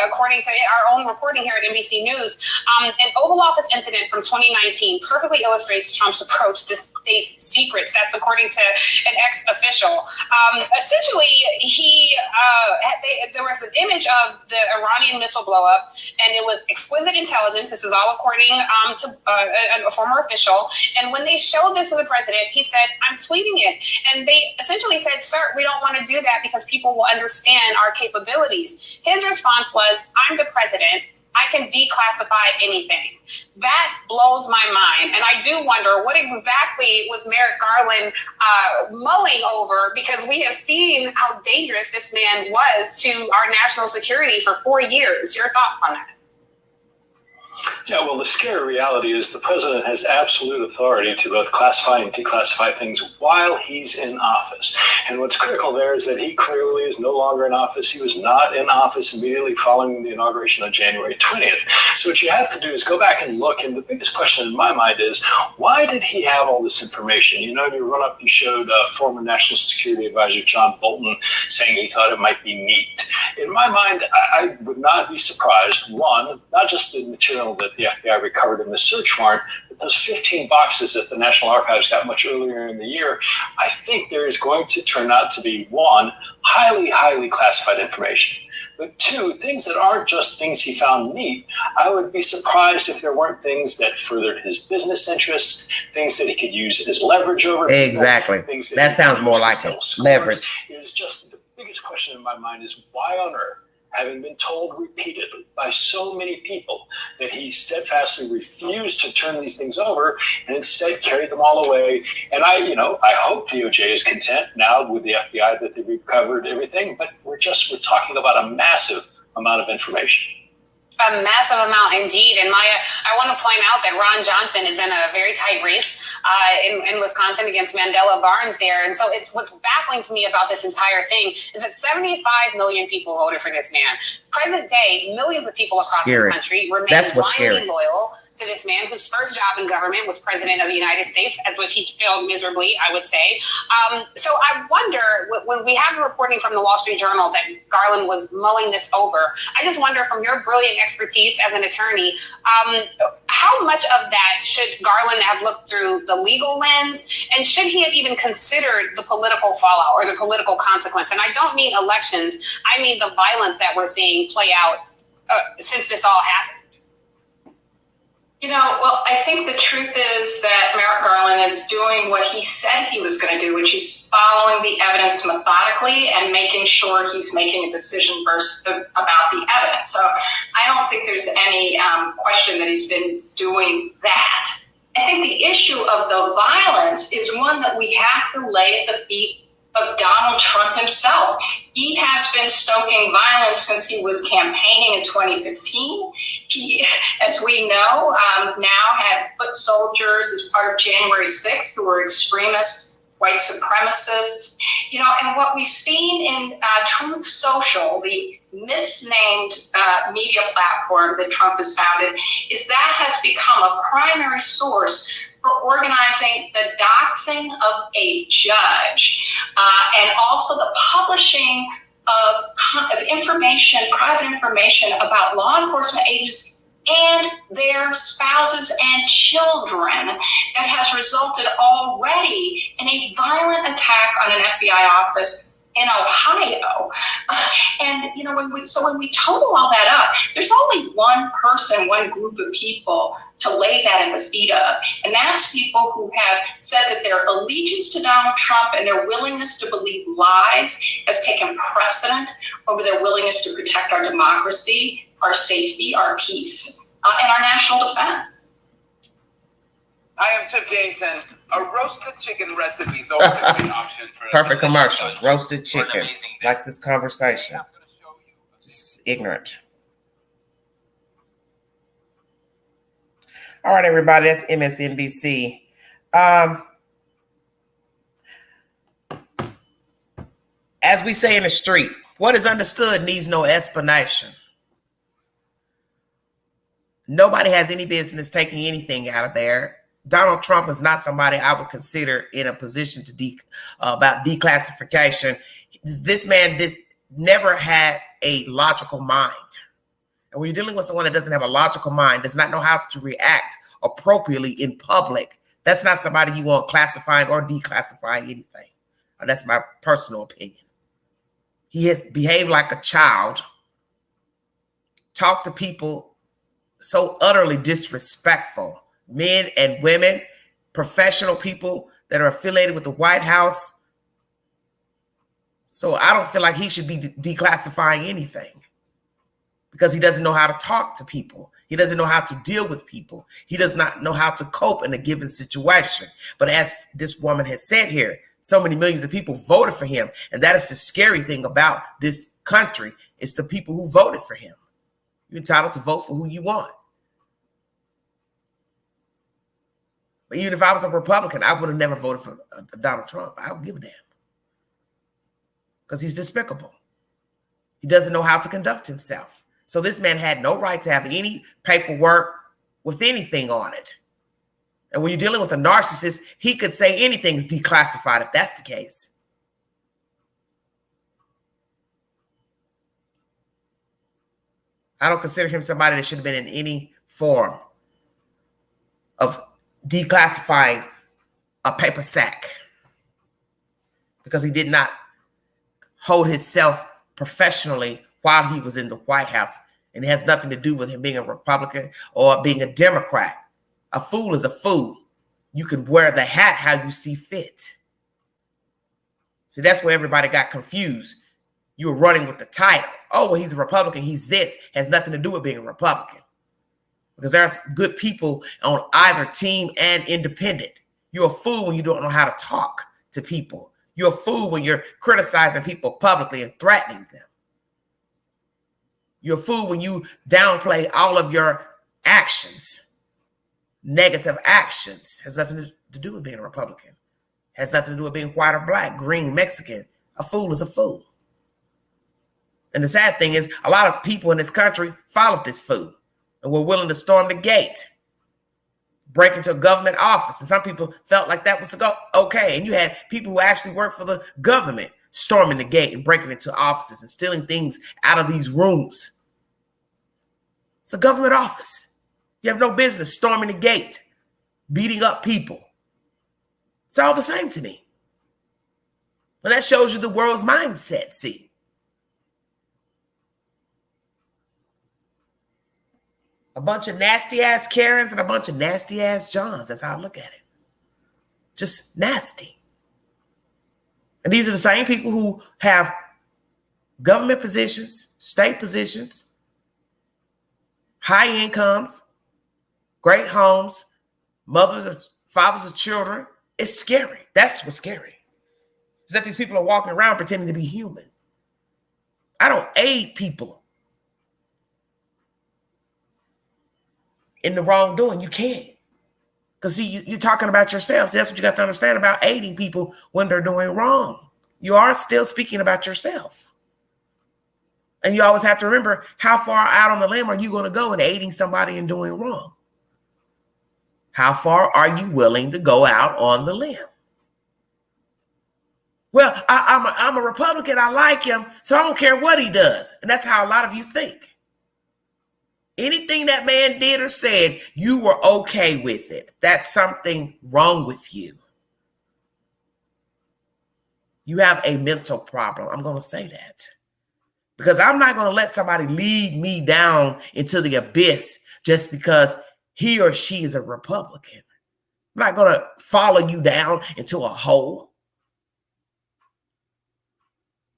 according to our own reporting here at NBC News. An Oval Office incident from 2019 perfectly illustrates Trump's approach to state secrets. That's according to an ex-official. Essentially, there was an image of the Iranian missile blowup, and it was exquisite intelligence. This is all according to a former official. And when they showed this to the president, he said, "I'm tweeting it." And they essentially said, "Sir, we don't want to do that because people will understand our capabilities." His response was, "I'm the president. I can declassify anything." That blows my mind. And I do wonder, what exactly was Merrick Garland mulling over? Because we have seen how dangerous this man was to our national security for 4 years. Your thoughts on that? Yeah, well, the scary reality is the president has absolute authority to both classify and declassify things while he's in office. And what's critical there is that he clearly is no longer in office. He was not in office immediately following the inauguration on January 20th. So what you have to do is go back and look. And the biggest question in my mind is, why did he have all this information? You run up, you showed former National Security Advisor John Bolton saying he thought it might be neat. In my mind, I would not be surprised, one, not just the material that the FBI recovered in the search warrant, but those 15 boxes that the National Archives got much earlier in the year. I think there is going to turn out to be, one, highly, highly classified information, but two, things that aren't just things he found neat. I would be surprised if there weren't things that furthered his business interests, things that he could use as leverage over people, Exactly. things That sounds more like it. Leverage. It's just the biggest question in my mind is, why on earth, having been told repeatedly by so many people that he steadfastly refused to turn these things over and instead carried them all away. And I hope DOJ is content now with the FBI that they recovered everything, but we're talking about a massive amount of information. A massive amount indeed. And Maya, I want to point out that Ron Johnson is in a very tight race in Wisconsin against Mandela Barnes there. And so what's baffling to me about this entire thing is that 75 million people voted for this man. Present day, millions of people across this country remain blindly loyal to this man whose first job in government was president of the United States, as which he's failed miserably, I would say. So I wonder, when we have the reporting from the Wall Street Journal that Garland was mulling this over, I just wonder, from your brilliant expertise as an attorney, how much of that should Garland have looked through the legal lens? And should he have even considered the political fallout or the political consequence? And I don't mean elections, I mean the violence that we're seeing play out since this all happened. Well, I think the truth is that Merrick Garland is doing what he said he was going to do, which is following the evidence methodically and making sure he's making a decision first about the evidence. So I don't think there's any question that he's been doing that. I think the issue of the violence is one that we have to lay at the feet of Donald Trump himself. He has been stoking violence since he was campaigning in 2015. He, as we know, now had foot soldiers as part of January 6th who were extremists, white supremacists. And what we've seen in Truth Social, the misnamed media platform that Trump has founded, is that has become a primary source for organizing the doxing of a judge and also the publishing of information, private information about law enforcement agents and their spouses and children that has resulted already in a violent attack on an FBI office in Ohio. And, you know, when we total all that up, there's only one person, one group of people to lay that in the feet of. And that's people who have said that their allegiance to Donald Trump and their willingness to believe lies has taken precedent over their willingness to protect our democracy, our safety, our peace, and our national defense. Hi, I'm Chip James, and a roasted chicken recipe is always a great option for Perfect commercial. lunch Roasted or an chicken. amazing day. Like this conversation. I'm going to show you. Just ignorant. All right, everybody. That's MSNBC. As we say in the street, what is understood needs no explanation. Nobody has any business taking anything out of there. Donald Trump is not somebody I would consider in a position to about declassification. This man never had a logical mind. And when you're dealing with someone that doesn't have a logical mind, does not know how to react appropriately in public, that's not somebody you want classifying or declassifying anything. That's my personal opinion. He has behaved like a child, talked to people so utterly disrespectful. Men and women, professional people that are affiliated with the White House. So I don't feel like he should be declassifying anything because he doesn't know how to talk to people. He doesn't know how to deal with people. He does not know how to cope in a given situation. But as this woman has said here, so many millions of people voted for him. And that is the scary thing about this country. It's the people who voted for him. You're entitled to vote for who you want. Even if I was a Republican, I would have never voted for Donald Trump. I would give a damn. Because he's despicable. He doesn't know how to conduct himself. So this man had no right to have any paperwork with anything on it. And when you're dealing with a narcissist, he could say anything is declassified if that's the case. I don't consider him somebody that should have been in any form of declassifying a paper sack because he did not hold himself professionally while he was in the White House. And it has nothing to do with him being a Republican or being a Democrat. A fool is a fool. You can wear the hat how you see fit. See, that's where everybody got confused. You were running with the title. Oh, well, he's a Republican. He's this. Has nothing to do with being a Republican. Because there's good people on either team and independent. You're a fool when you don't know how to talk to people. You're a fool when you're criticizing people publicly and threatening them. You're a fool when you downplay all of your actions. Negative actions has nothing to do with being a Republican. Has nothing to do with being white or black, green, Mexican. A fool is a fool. And the sad thing is a lot of people in this country followed this fool. And were willing to storm the gate, break into a government office. And some people felt like that was okay. And you had people who actually worked for the government storming the gate and breaking into offices and stealing things out of these rooms. It's a government office. You have no business storming the gate, beating up people. It's all the same to me. And that shows you the world's mindset, see. A bunch of nasty-ass Karens and a bunch of nasty-ass Johns. That's how I look at it. Just nasty. And these are the same people who have government positions, state positions, high incomes, great homes, mothers or fathers of children. It's scary. That's what's scary. Is that these people are walking around pretending to be human. I don't aid people in the wrongdoing. You can't. Because see, you're talking about yourselves. That's what you got to understand about aiding people when they're doing wrong. You are still speaking about yourself. And you always have to remember, how far out on the limb are you going to go in aiding somebody in doing wrong? How far are you willing to go out on the limb? Well, I'm a Republican. I like him, so I don't care what he does. And that's how a lot of you think. Anything that man did or said, you were okay with it. That's something wrong with you. You have a mental problem. I'm going to say that. Because I'm not going to let somebody lead me down into the abyss just because he or she is a Republican. I'm not going to follow you down into a hole.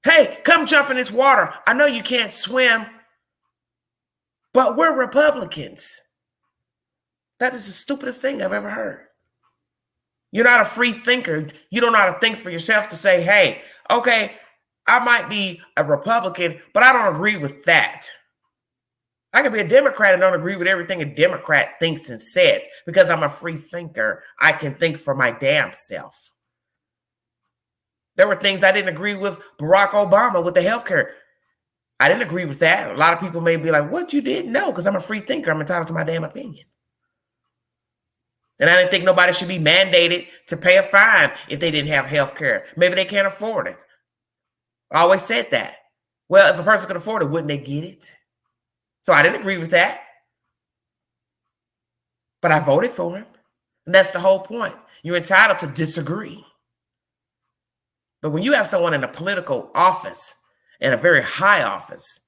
Hey, come jump in this water. I know you can't swim, but we're Republicans. That is the stupidest thing I've ever heard. You're not a free thinker. You don't know how to think for yourself to say, hey, okay, I might be a Republican, but I don't agree with that. I can be a Democrat and don't agree with everything a Democrat thinks and says because I'm a free thinker. I can think for my damn self. There were things I didn't agree with Barack Obama with the healthcare. I didn't agree with that. A lot of people may be like, what, you didn't know? Because I'm a free thinker. I'm entitled to my damn opinion. And I didn't think nobody should be mandated to pay a fine if they didn't have health care. Maybe they can't afford it. I always said that. Well, if a person could afford it, wouldn't they get it? So I didn't agree with that. But I voted for him. And that's the whole point. You're entitled to disagree. But when you have someone in a political office, in a very high office,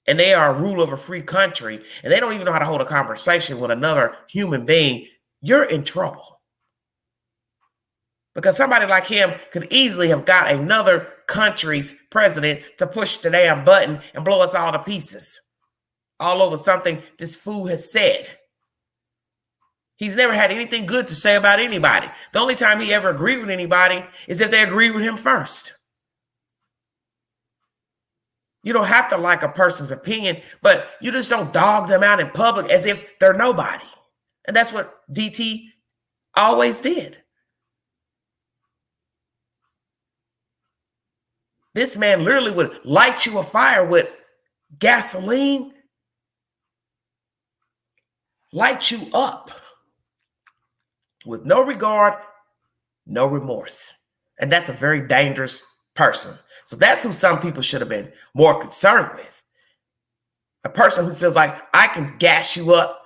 and they are a ruler of a free country, and they don't even know how to hold a conversation with another human being, you're in trouble. Because somebody like him could easily have got another country's president to push the damn button and blow us all to pieces. All over something this fool has said. He's never had anything good to say about anybody. The only time he ever agreed with anybody is if they agreed with him first. You don't have to like a person's opinion, but you just don't dog them out in public as if they're nobody. And that's what DT always did. This man literally would light you a fire with gasoline, light you up with no regard, no remorse. And that's a very dangerous person. So that's who some people should have been more concerned with. A person who feels like I can gas you up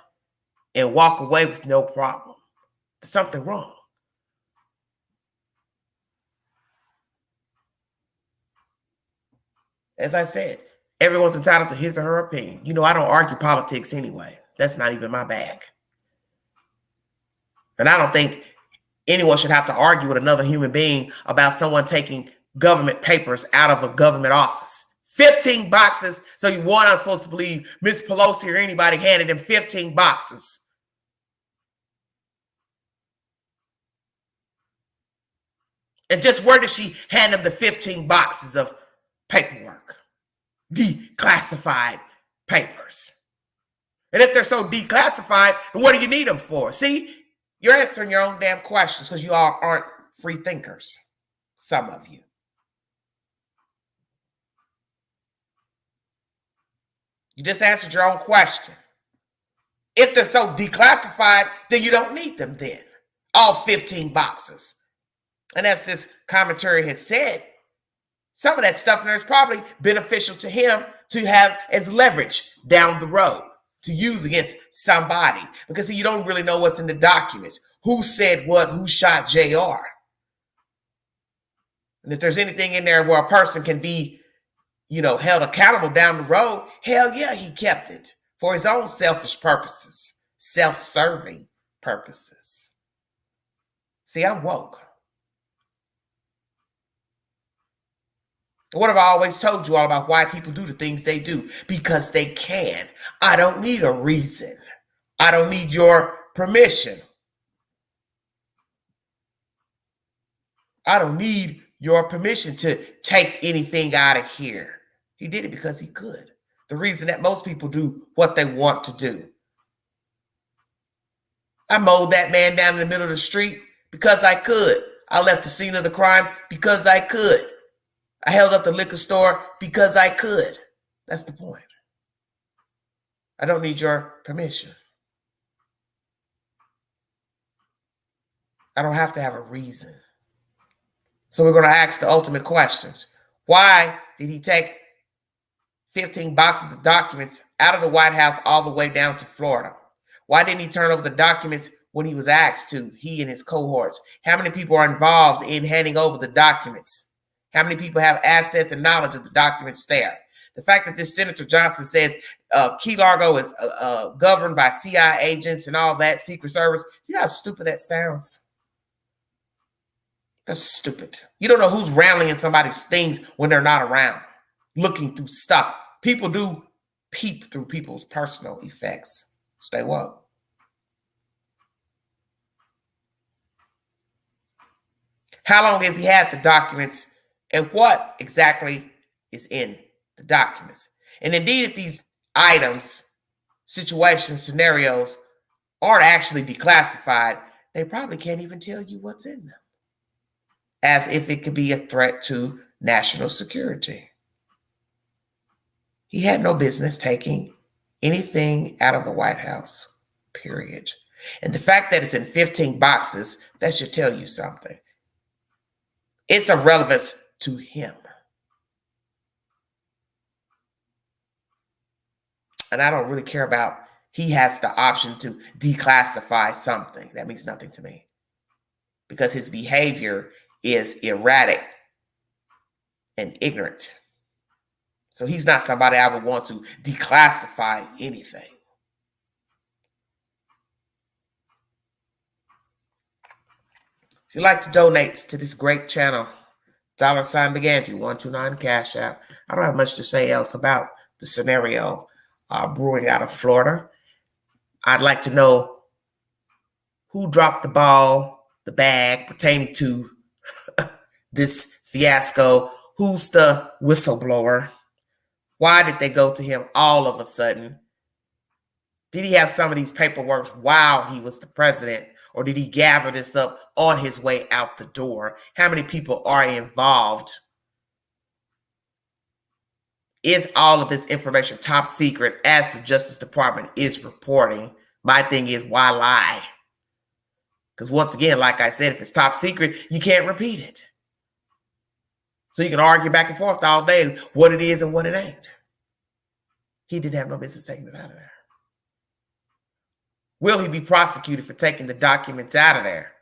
and walk away with no problem. There's something wrong. As I said, everyone's entitled to his or her opinion. You know, I don't argue politics anyway. That's not even my bag. And I don't think anyone should have to argue with another human being about someone taking government papers out of a government office. 15 boxes. So you want, I'm supposed to believe Miss Pelosi or anybody handed him 15 boxes. And just where did she hand him the 15 boxes of paperwork? Declassified papers. And if they're so declassified, then what do you need them for? See, you're answering your own damn questions because you all aren't free thinkers. Some of you. You just answered your own question. If they're so declassified, then you don't need them then. All 15 boxes. And as this commentary has said, some of that stuff in there is probably beneficial to him to have as leverage down the road to use against somebody. Because you don't really know what's in the documents. Who said what? Who shot JR? And if there's anything in there where a person can be, held accountable down the road, hell yeah, he kept it for his own selfish purposes, self-serving purposes. See, I'm woke. What have I always told you all about why people do the things they do? Because they can. I don't need a reason. I don't need your permission. I don't need your permission to take anything out of here. He did it because he could. The reason that most people do what they want to do. I mowed that man down in the middle of the street because I could. I left the scene of the crime because I could. I held up the liquor store because I could. That's the point. I don't need your permission. I don't have to have a reason. So we're going to ask the ultimate questions. Why did he take 15 boxes of documents out of the White House all the way down to Florida? Why didn't he turn over the documents when he was asked to, he and his cohorts? How many people are involved in handing over the documents? How many people have access and knowledge of the documents there? The fact that this Senator Johnson says Key Largo is governed by CIA agents and all that, Secret Service, you know how stupid that sounds? That's stupid. You don't know who's rallying somebody's things when they're not around, looking through stuff. People do peep through people's personal effects. Stay woke. How long has he had the documents, and what exactly is in the documents? And indeed, if these items, situations, scenarios aren't actually declassified, they probably can't even tell you what's in them, as if it could be a threat to national security. He had no business taking anything out of the White House, period. And the fact that it's in 15 boxes, that should tell you something. It's of relevance to him. And I don't really care about, he has the option to declassify something. That means nothing to me, because his behavior is erratic and ignorant. So he's not somebody I would want to declassify anything. If you'd like to donate to this great channel, $Beganti, 129 Cash App. I don't have much to say else about the scenario brewing out of Florida. I'd like to know who dropped the ball, the bag pertaining to this fiasco. Who's the whistleblower? Why did they go to him all of a sudden? Did he have some of these paperwork while he was the president, or did he gather this up on his way out the door? How many people are involved? Is all of this information top secret, as the Justice Department is reporting? My thing is, why lie? Because once again, like I said, if it's top secret, you can't repeat it. So you can argue back and forth all day what it is and what it ain't. He didn't have no business taking it out of there. Will he be prosecuted for taking the documents out of there?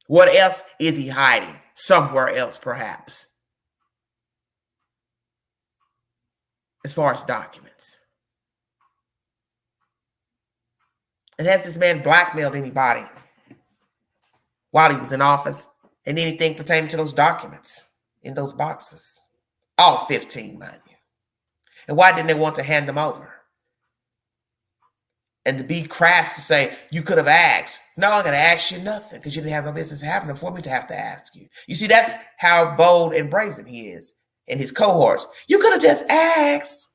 What else is he hiding? Somewhere else, perhaps. As far as documents. And has this man blackmailed anybody while he was in office? And anything pertaining to those documents in those boxes? All 15, mind you. And why didn't they want to hand them over? And to be crass to say, you could have asked. No, I'm going to ask you nothing, because you didn't have no business having them for me to have to ask you. You see, that's how bold and brazen he is and his cohorts. You could have just asked.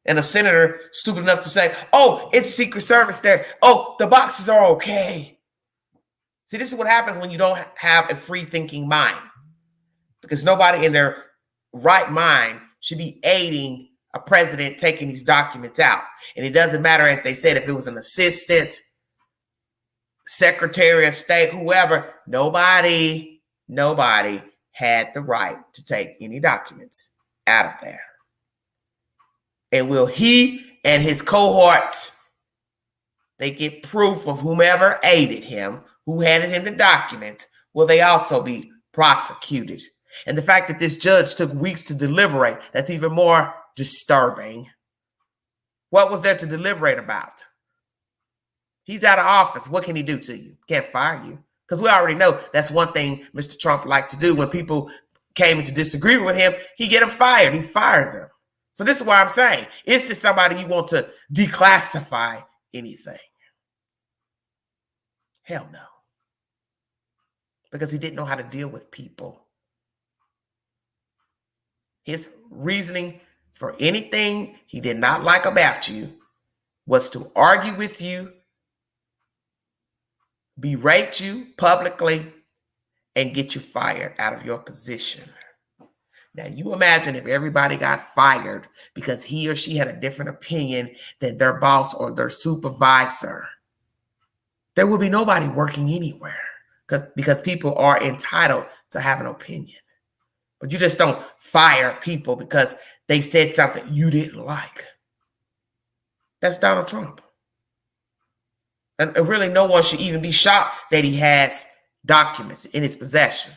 And a senator stupid enough to say, oh, it's Secret Service there. Oh, the boxes are okay. See, this is what happens when you don't have a free-thinking mind, because nobody in their right mind should be aiding a president taking these documents out. And it doesn't matter, as they said, if it was an assistant, secretary of state, whoever, nobody had the right to take any documents out of there. And will he and his cohorts, they get proof of whomever aided him, who handed him the documents, will they also be prosecuted? And the fact that this judge took weeks to deliberate, that's even more disturbing. What was there to deliberate about? He's out of office. What can he do to you? Can't fire you. Because we already know that's one thing Mr. Trump liked to do. When people came into disagreement with him, he get them fired. He fired them. So this is why I'm saying, is this somebody you want to declassify anything? Hell no. Because he didn't know how to deal with people. His reasoning for anything he did not like about you was to argue with you, berate you publicly, and get you fired out of your position. Now, you imagine if everybody got fired because he or she had a different opinion than their boss or their supervisor. there will be nobody working anywhere because people are entitled to have an opinion. But you just don't fire people because they said something you didn't like. That's Donald Trump. And really, no one should even be shocked that he has documents in his possession.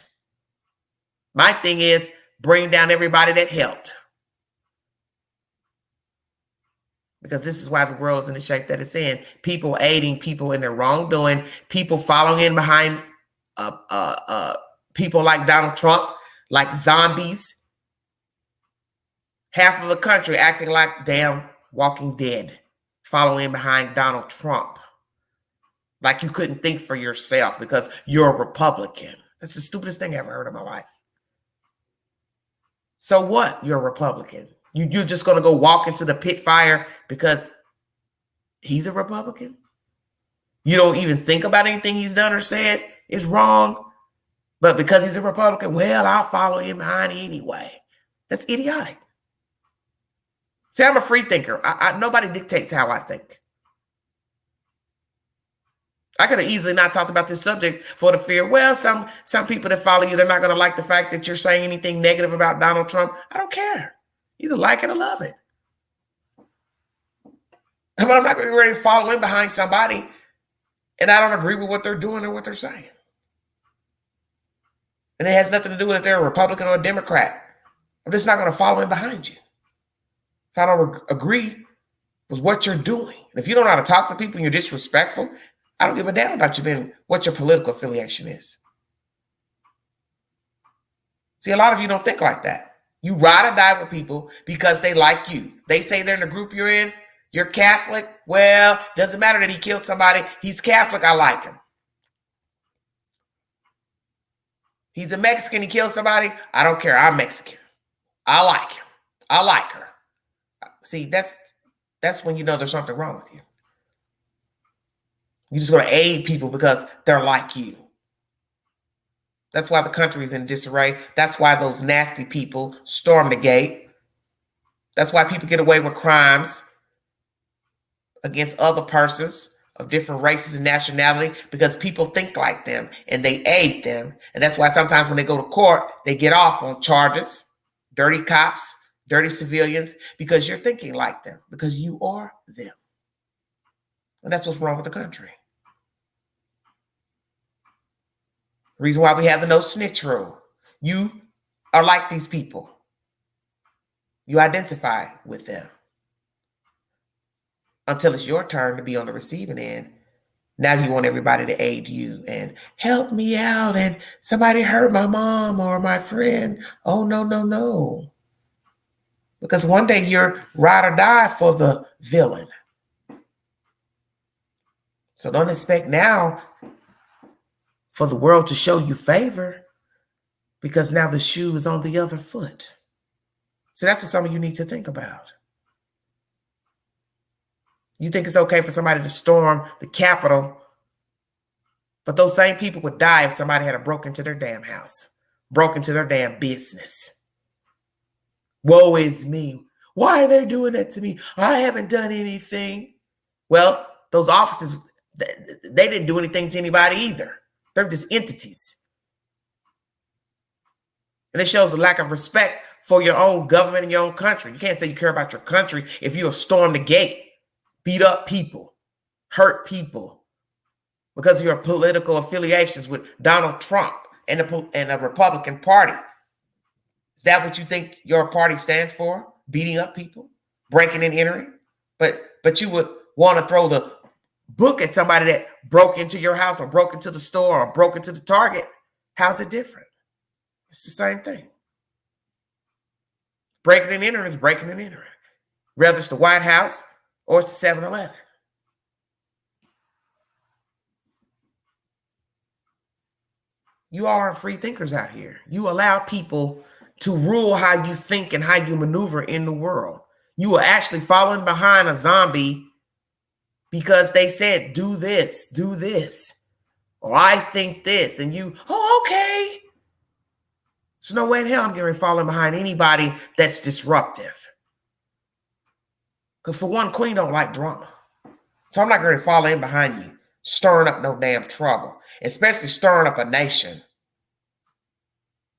My thing is, bring down everybody that helped. Because this is why the world is in the shape that it's in. People aiding people in their wrongdoing. People following in behind people like Donald Trump, like zombies. Half of the country acting like damn Walking Dead, following behind Donald Trump. Like you couldn't think for yourself because you're a Republican. That's the stupidest thing I ever heard in my life. So what? You're a Republican. You're just going to go walk into the pit fire because he's a Republican? You don't even think about anything he's done or said is wrong. But because he's a Republican, well, I'll follow him behind anyway. That's idiotic. See, I'm a free thinker. Nobody dictates how I think. I could have easily not talked about this subject for the fear. Well, some people that follow you, they're not going to like the fact that you're saying anything negative about Donald Trump. I don't care. Either like it or love it. But I'm not going to be ready to follow in behind somebody and I don't agree with what they're doing or what they're saying. And it has nothing to do with if they're a Republican or a Democrat. I'm just not going to follow in behind you. If I don't agree with what you're doing. And if you don't know how to talk to people and you're disrespectful, I don't give a damn about you being what your political affiliation is. See, a lot of you don't think like that. You ride or die with people because they like you. They say they're in the group you're in. You're Catholic. Well, doesn't matter that he killed somebody. He's Catholic. I like him. He's a Mexican. He killed somebody. I don't care. I'm Mexican. I like him. I like her. See, that's when you know there's something wrong with you. You're just going to aid people because they're like you. That's why the country is in disarray. That's why those nasty people storm the gate. That's why people get away with crimes against other persons of different races and nationality because people think like them and they aid them. And that's why sometimes when they go to court, they get off on charges, dirty cops, dirty civilians, because you're thinking like them, because you are them. And that's what's wrong with the country. The reason why we have the no snitch rule. You are like these people. You identify with them. Until it's your turn to be on the receiving end. Now you want everybody to aid you and help me out. And somebody hurt my mom or my friend. Oh, no, no, no. Because one day you're ride or die for the villain. So don't expect now for the world to show you favor because now the shoe is on the other foot. So that's what some of you need to think about. You think it's okay for somebody to storm the Capitol, but those same people would die if somebody had broken into their damn house, broken into their damn business. Woe is me. Why are they doing that to me? I haven't done anything. Well, those officers, they didn't do anything to anybody either. They're just entities. And it shows a lack of respect for your own government and your own country. You can't say you care about your country if you storm the gate, beat up people, hurt people because of your political affiliations with Donald Trump and the Republican Party. Is that what you think your party stands for? Beating up people, breaking and entering? But you would want to throw the book at somebody that broke into your house or broke into the store or broke into the Target. How's it different? It's the same thing. Breaking and entering is breaking and entering. Whether it's the White House or it's the 7-Eleven. You all aren't free thinkers out here. You allow people to rule how you think and how you maneuver in the world. You are actually following behind a zombie because they said, do this, or I think this, and you, oh, okay. There's no way in hell I'm getting following behind anybody that's disruptive. Because for one, Queen don't like drama. So I'm not going to follow in behind you, stirring up no damn trouble, especially stirring up a nation.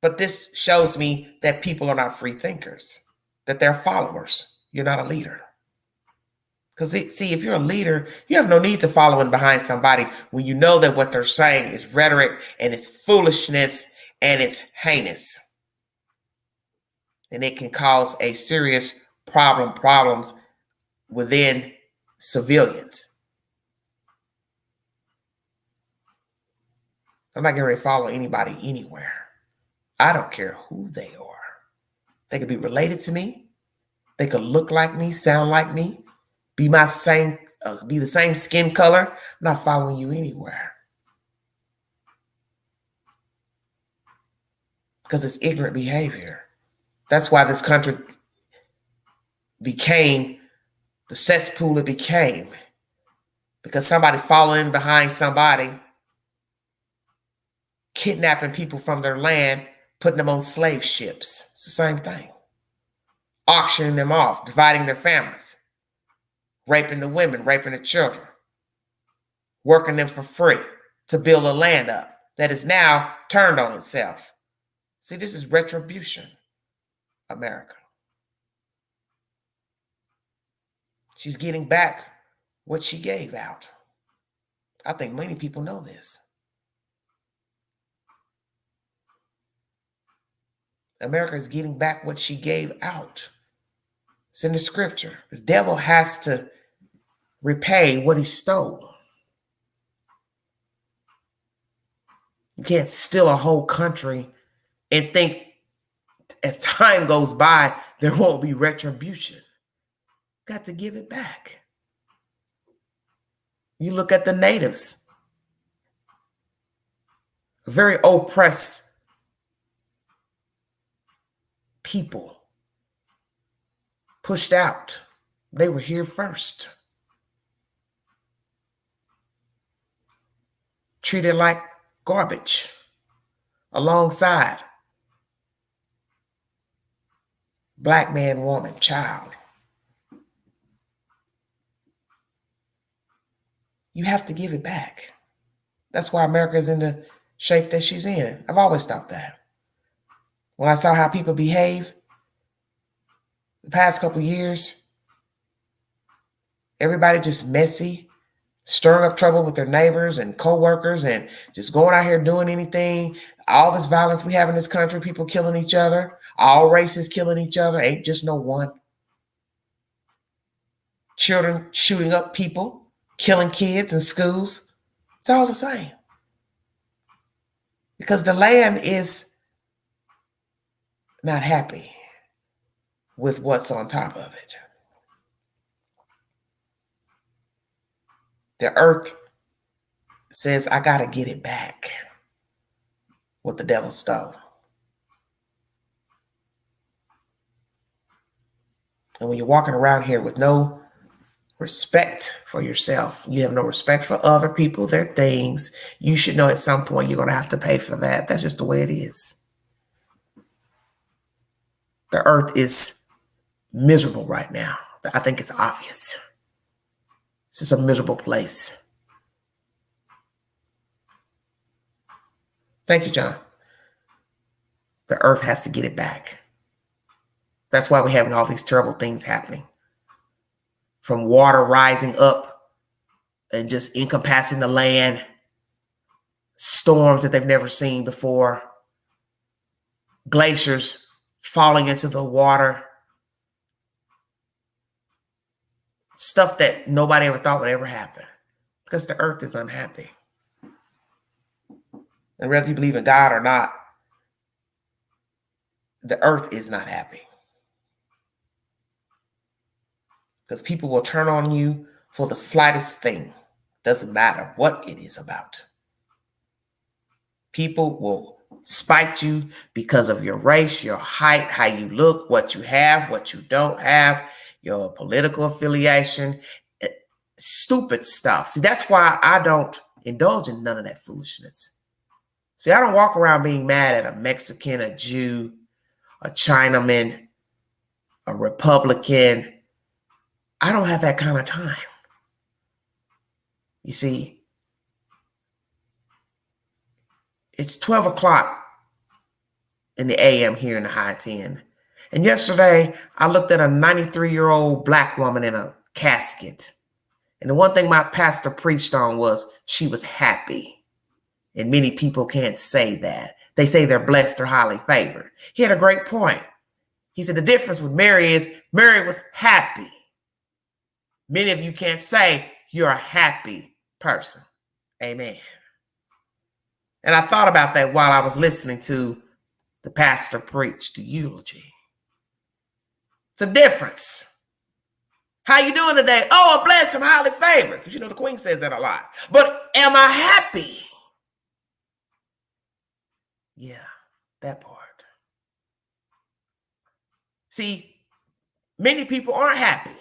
But this shows me that people are not free thinkers, that they're followers. You're not a leader. Because, see, if you're a leader, you have no need to follow in behind somebody when you know that what they're saying is rhetoric and it's foolishness and it's heinous. And it can cause a serious problems within civilians. I'm not getting ready to follow anybody anywhere. I don't care who they are. They could be related to me. They could look like me, sound like me, be the same skin color. I'm not following you anywhere. Because it's ignorant behavior. That's why this country became the cesspool it became. Because somebody following behind somebody, kidnapping people from their land, putting them on slave ships. It's the same thing. Auctioning them off, dividing their families, raping the women, raping the children, working them for free to build a land up that is now turned on itself. See, this is retribution, America. She's getting back what she gave out. I think many people know this. America is getting back what she gave out. It's in the scripture. The devil has to repay what he stole. You can't steal a whole country and think as time goes by, there won't be retribution. Got to give it back. You look at the natives, a very oppressed people, pushed out. They were here first. Treated like garbage alongside black man, woman, child. You have to give it back. That's why America is in the shape that she's in. I've always thought that. When I saw how people behave the past couple of years, everybody just messy, stirring up trouble with their neighbors and co-workers and just going out here doing anything. All this violence we have in this country, people killing each other, all races killing each other, ain't just no one. Children shooting up people, killing kids in schools. It's all the same. Because the land is not happy with what's on top of it. The earth says, I got to get it back. What the devil stole. And when you're walking around here with no respect for yourself, you have no respect for other people, their things, you should know at some point you're going to have to pay for that. That's just the way it is. The earth is miserable right now. I think it's obvious. It's just a miserable place. Thank you, John. The earth has to get it back. That's why we're having all these terrible things happening. From water rising up and just encompassing the land, storms that they've never seen before, glaciers falling into the water, stuff that nobody ever thought would ever happen because the earth is unhappy. And whether you believe in God or not, the earth is not happy. Because people will turn on you for the slightest thing. Doesn't matter what it is about. People will spite you because of your race, your height, how you look, what you have, what you don't have, your political affiliation, stupid stuff. See, that's why I don't indulge in none of that foolishness. See, I don't walk around being mad at a Mexican, a Jew, a Chinaman, a Republican. I don't have that kind of time. You see, It's 12 o'clock in the AM here in the high 10. And yesterday, I looked at a 93-year-old black woman in a casket. And the one thing my pastor preached on was she was happy. And many people can't say that. They say they're blessed or highly favored. He had a great point. He said the difference with Mary is Mary was happy. Many of you can't say you're a happy person. Amen. And I thought about that while I was listening to the pastor preach the eulogy. It's a difference. How you doing today? Oh, I'm blessed, I'm highly favored. Because you know the Queen says that a lot. But am I happy? Yeah, that part. See, many people aren't happy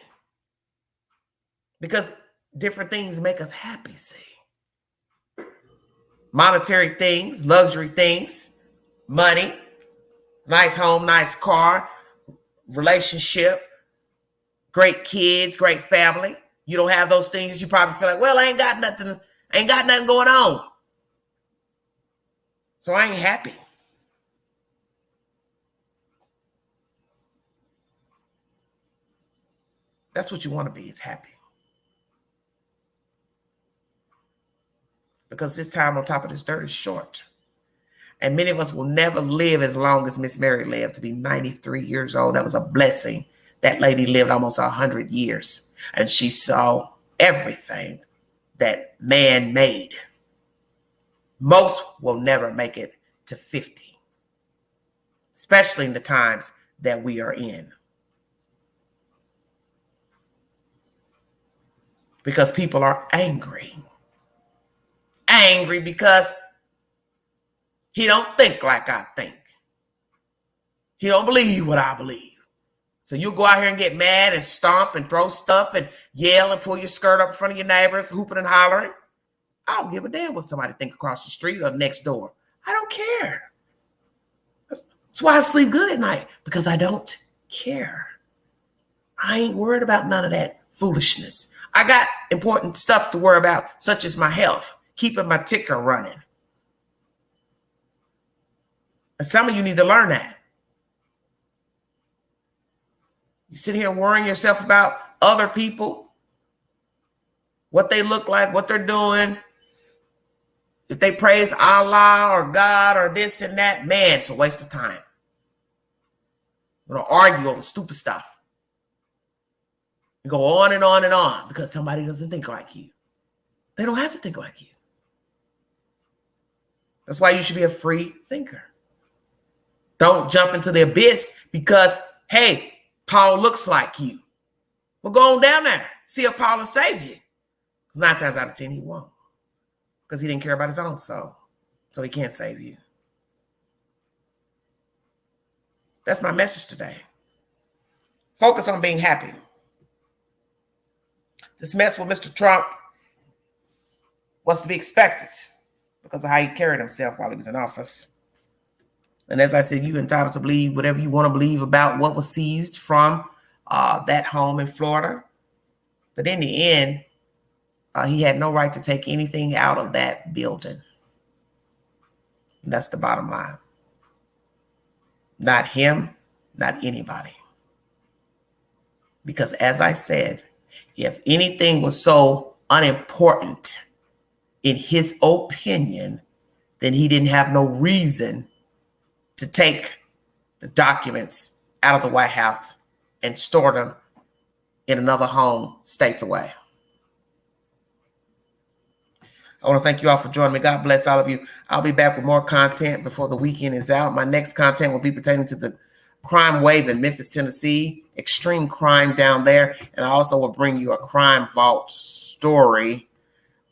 because different things make us happy, see. Monetary things, luxury things, money, nice home, nice car, relationship, great kids, great family. You don't have those things, you probably feel like, well, I ain't got nothing going on. So I ain't happy. That's what you want to be, is happy. Because this time on top of this dirt is short. And many of us will never live as long as Miss Mary lived, to be 93 years old. That was a blessing. That lady lived almost 100 years. And she saw everything that man made. Most will never make it to 50. Especially in the times that we are in. Because people are angry. Angry because he don't think like I think. He don't believe what I believe. So you go out here and get mad and stomp and throw stuff and yell and pull your skirt up in front of your neighbors, hooping and hollering. I don't give a damn what somebody think across the street or next door. I don't care. That's why I sleep good at night, because I don't care. I ain't worried about none of that foolishness. I got important stuff to worry about, such as my health, keeping my ticker running. And some of you need to learn that. You sit here worrying yourself about other people, what they look like, what they're doing. If they praise Allah or God or this and that, man, it's a waste of time. We're going to argue over stupid stuff. You go on and on and on because somebody doesn't think like you. They don't have to think like you. That's why you should be a free thinker. Don't jump into the abyss because, hey, Paul looks like you. Well, go on down there. See if Paul will save you. Because 9 times out of 10, he won't. Because he didn't care about his own soul. So he can't save you. That's my message today. Focus on being happy. This mess with Mr. Trump was to be expected because of how he carried himself while he was in office. And as I said, you're entitled to believe whatever you want to believe about what was seized from that home in Florida. But in the end, he had no right to take anything out of that building. That's the bottom line. Not him, not anybody. Because as I said, if anything was so unimportant in his opinion, then he didn't have no reason to take the documents out of the White House and store them in another home states away. I want to thank you all for joining me. God bless all of you. I'll be back with more content before the weekend is out. My next content will be pertaining to the crime wave in Memphis, Tennessee, extreme crime down there. And I also will bring you a crime vault story.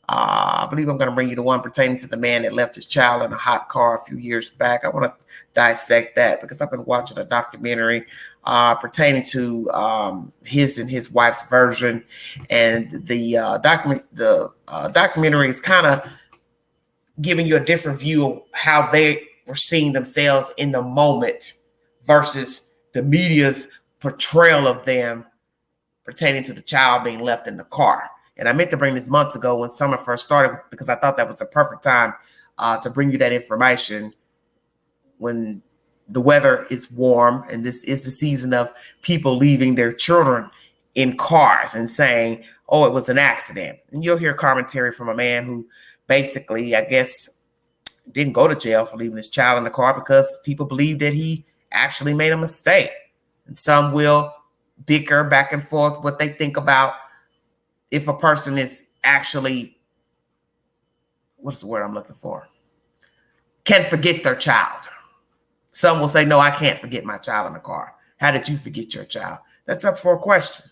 I believe I'm going to bring you the one pertaining to the man that left his child in a hot car a few years back. I want to dissect that because I've been watching a documentary pertaining to his and his wife's version. And the documentary is kind of giving you a different view of how they were seeing themselves in the moment versus the media's portrayal of them pertaining to the child being left in the car. And I meant to bring this months ago when summer first started because I thought that was the perfect time to bring you that information when the weather is warm, and this is the season of people leaving their children in cars and saying, oh, it was an accident. And you'll hear commentary from a man who basically, I guess, didn't go to jail for leaving his child in the car because people believe that he actually made a mistake. And some will bicker back and forth what they think about if a person is actually, what's the word I'm looking for? Can forget their child. Some will say, no, I can't forget my child in the car. How did you forget your child? That's up for a question.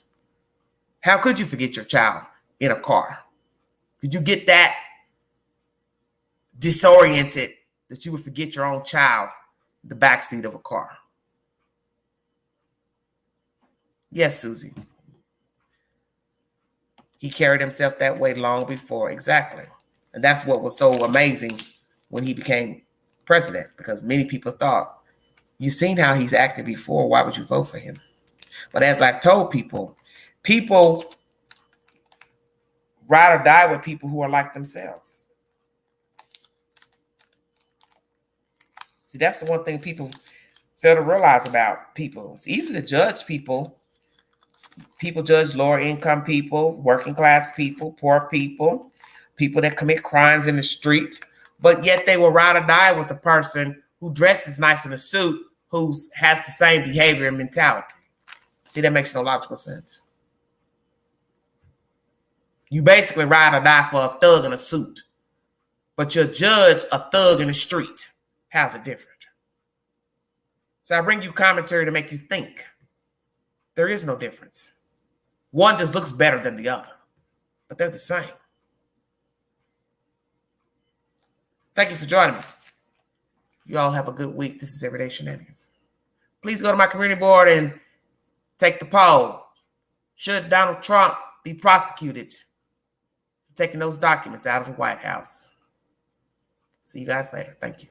How could you forget your child in a car? Could you get that disoriented that you would forget your own child in the backseat of a car? Yes, Susie. He carried himself that way long before. Exactly. And that's what was so amazing when he became president, because many people thought, you've seen how he's acted before. Why would you vote for him? But as I've told people, people ride or die with people who are like themselves. See, that's the one thing people fail to realize about people. It's easy to judge people. People judge lower income people, working class people, poor people, people that commit crimes in the street, but yet they will ride or die with the person who dresses nice in a suit, who has the same behavior and mentality. See, that makes no logical sense. You basically ride or die for a thug in a suit, but you'll judge a thug in the street. How's it different? So I bring you commentary to make you think. There is no difference. One just looks better than the other, but they're the same. Thank you for joining me. You all have a good week. This is Everyday Shenanigans. Please go to my community board and take the poll. Should Donald Trump be prosecuted for taking those documents out of the White House? See you guys later. Thank you.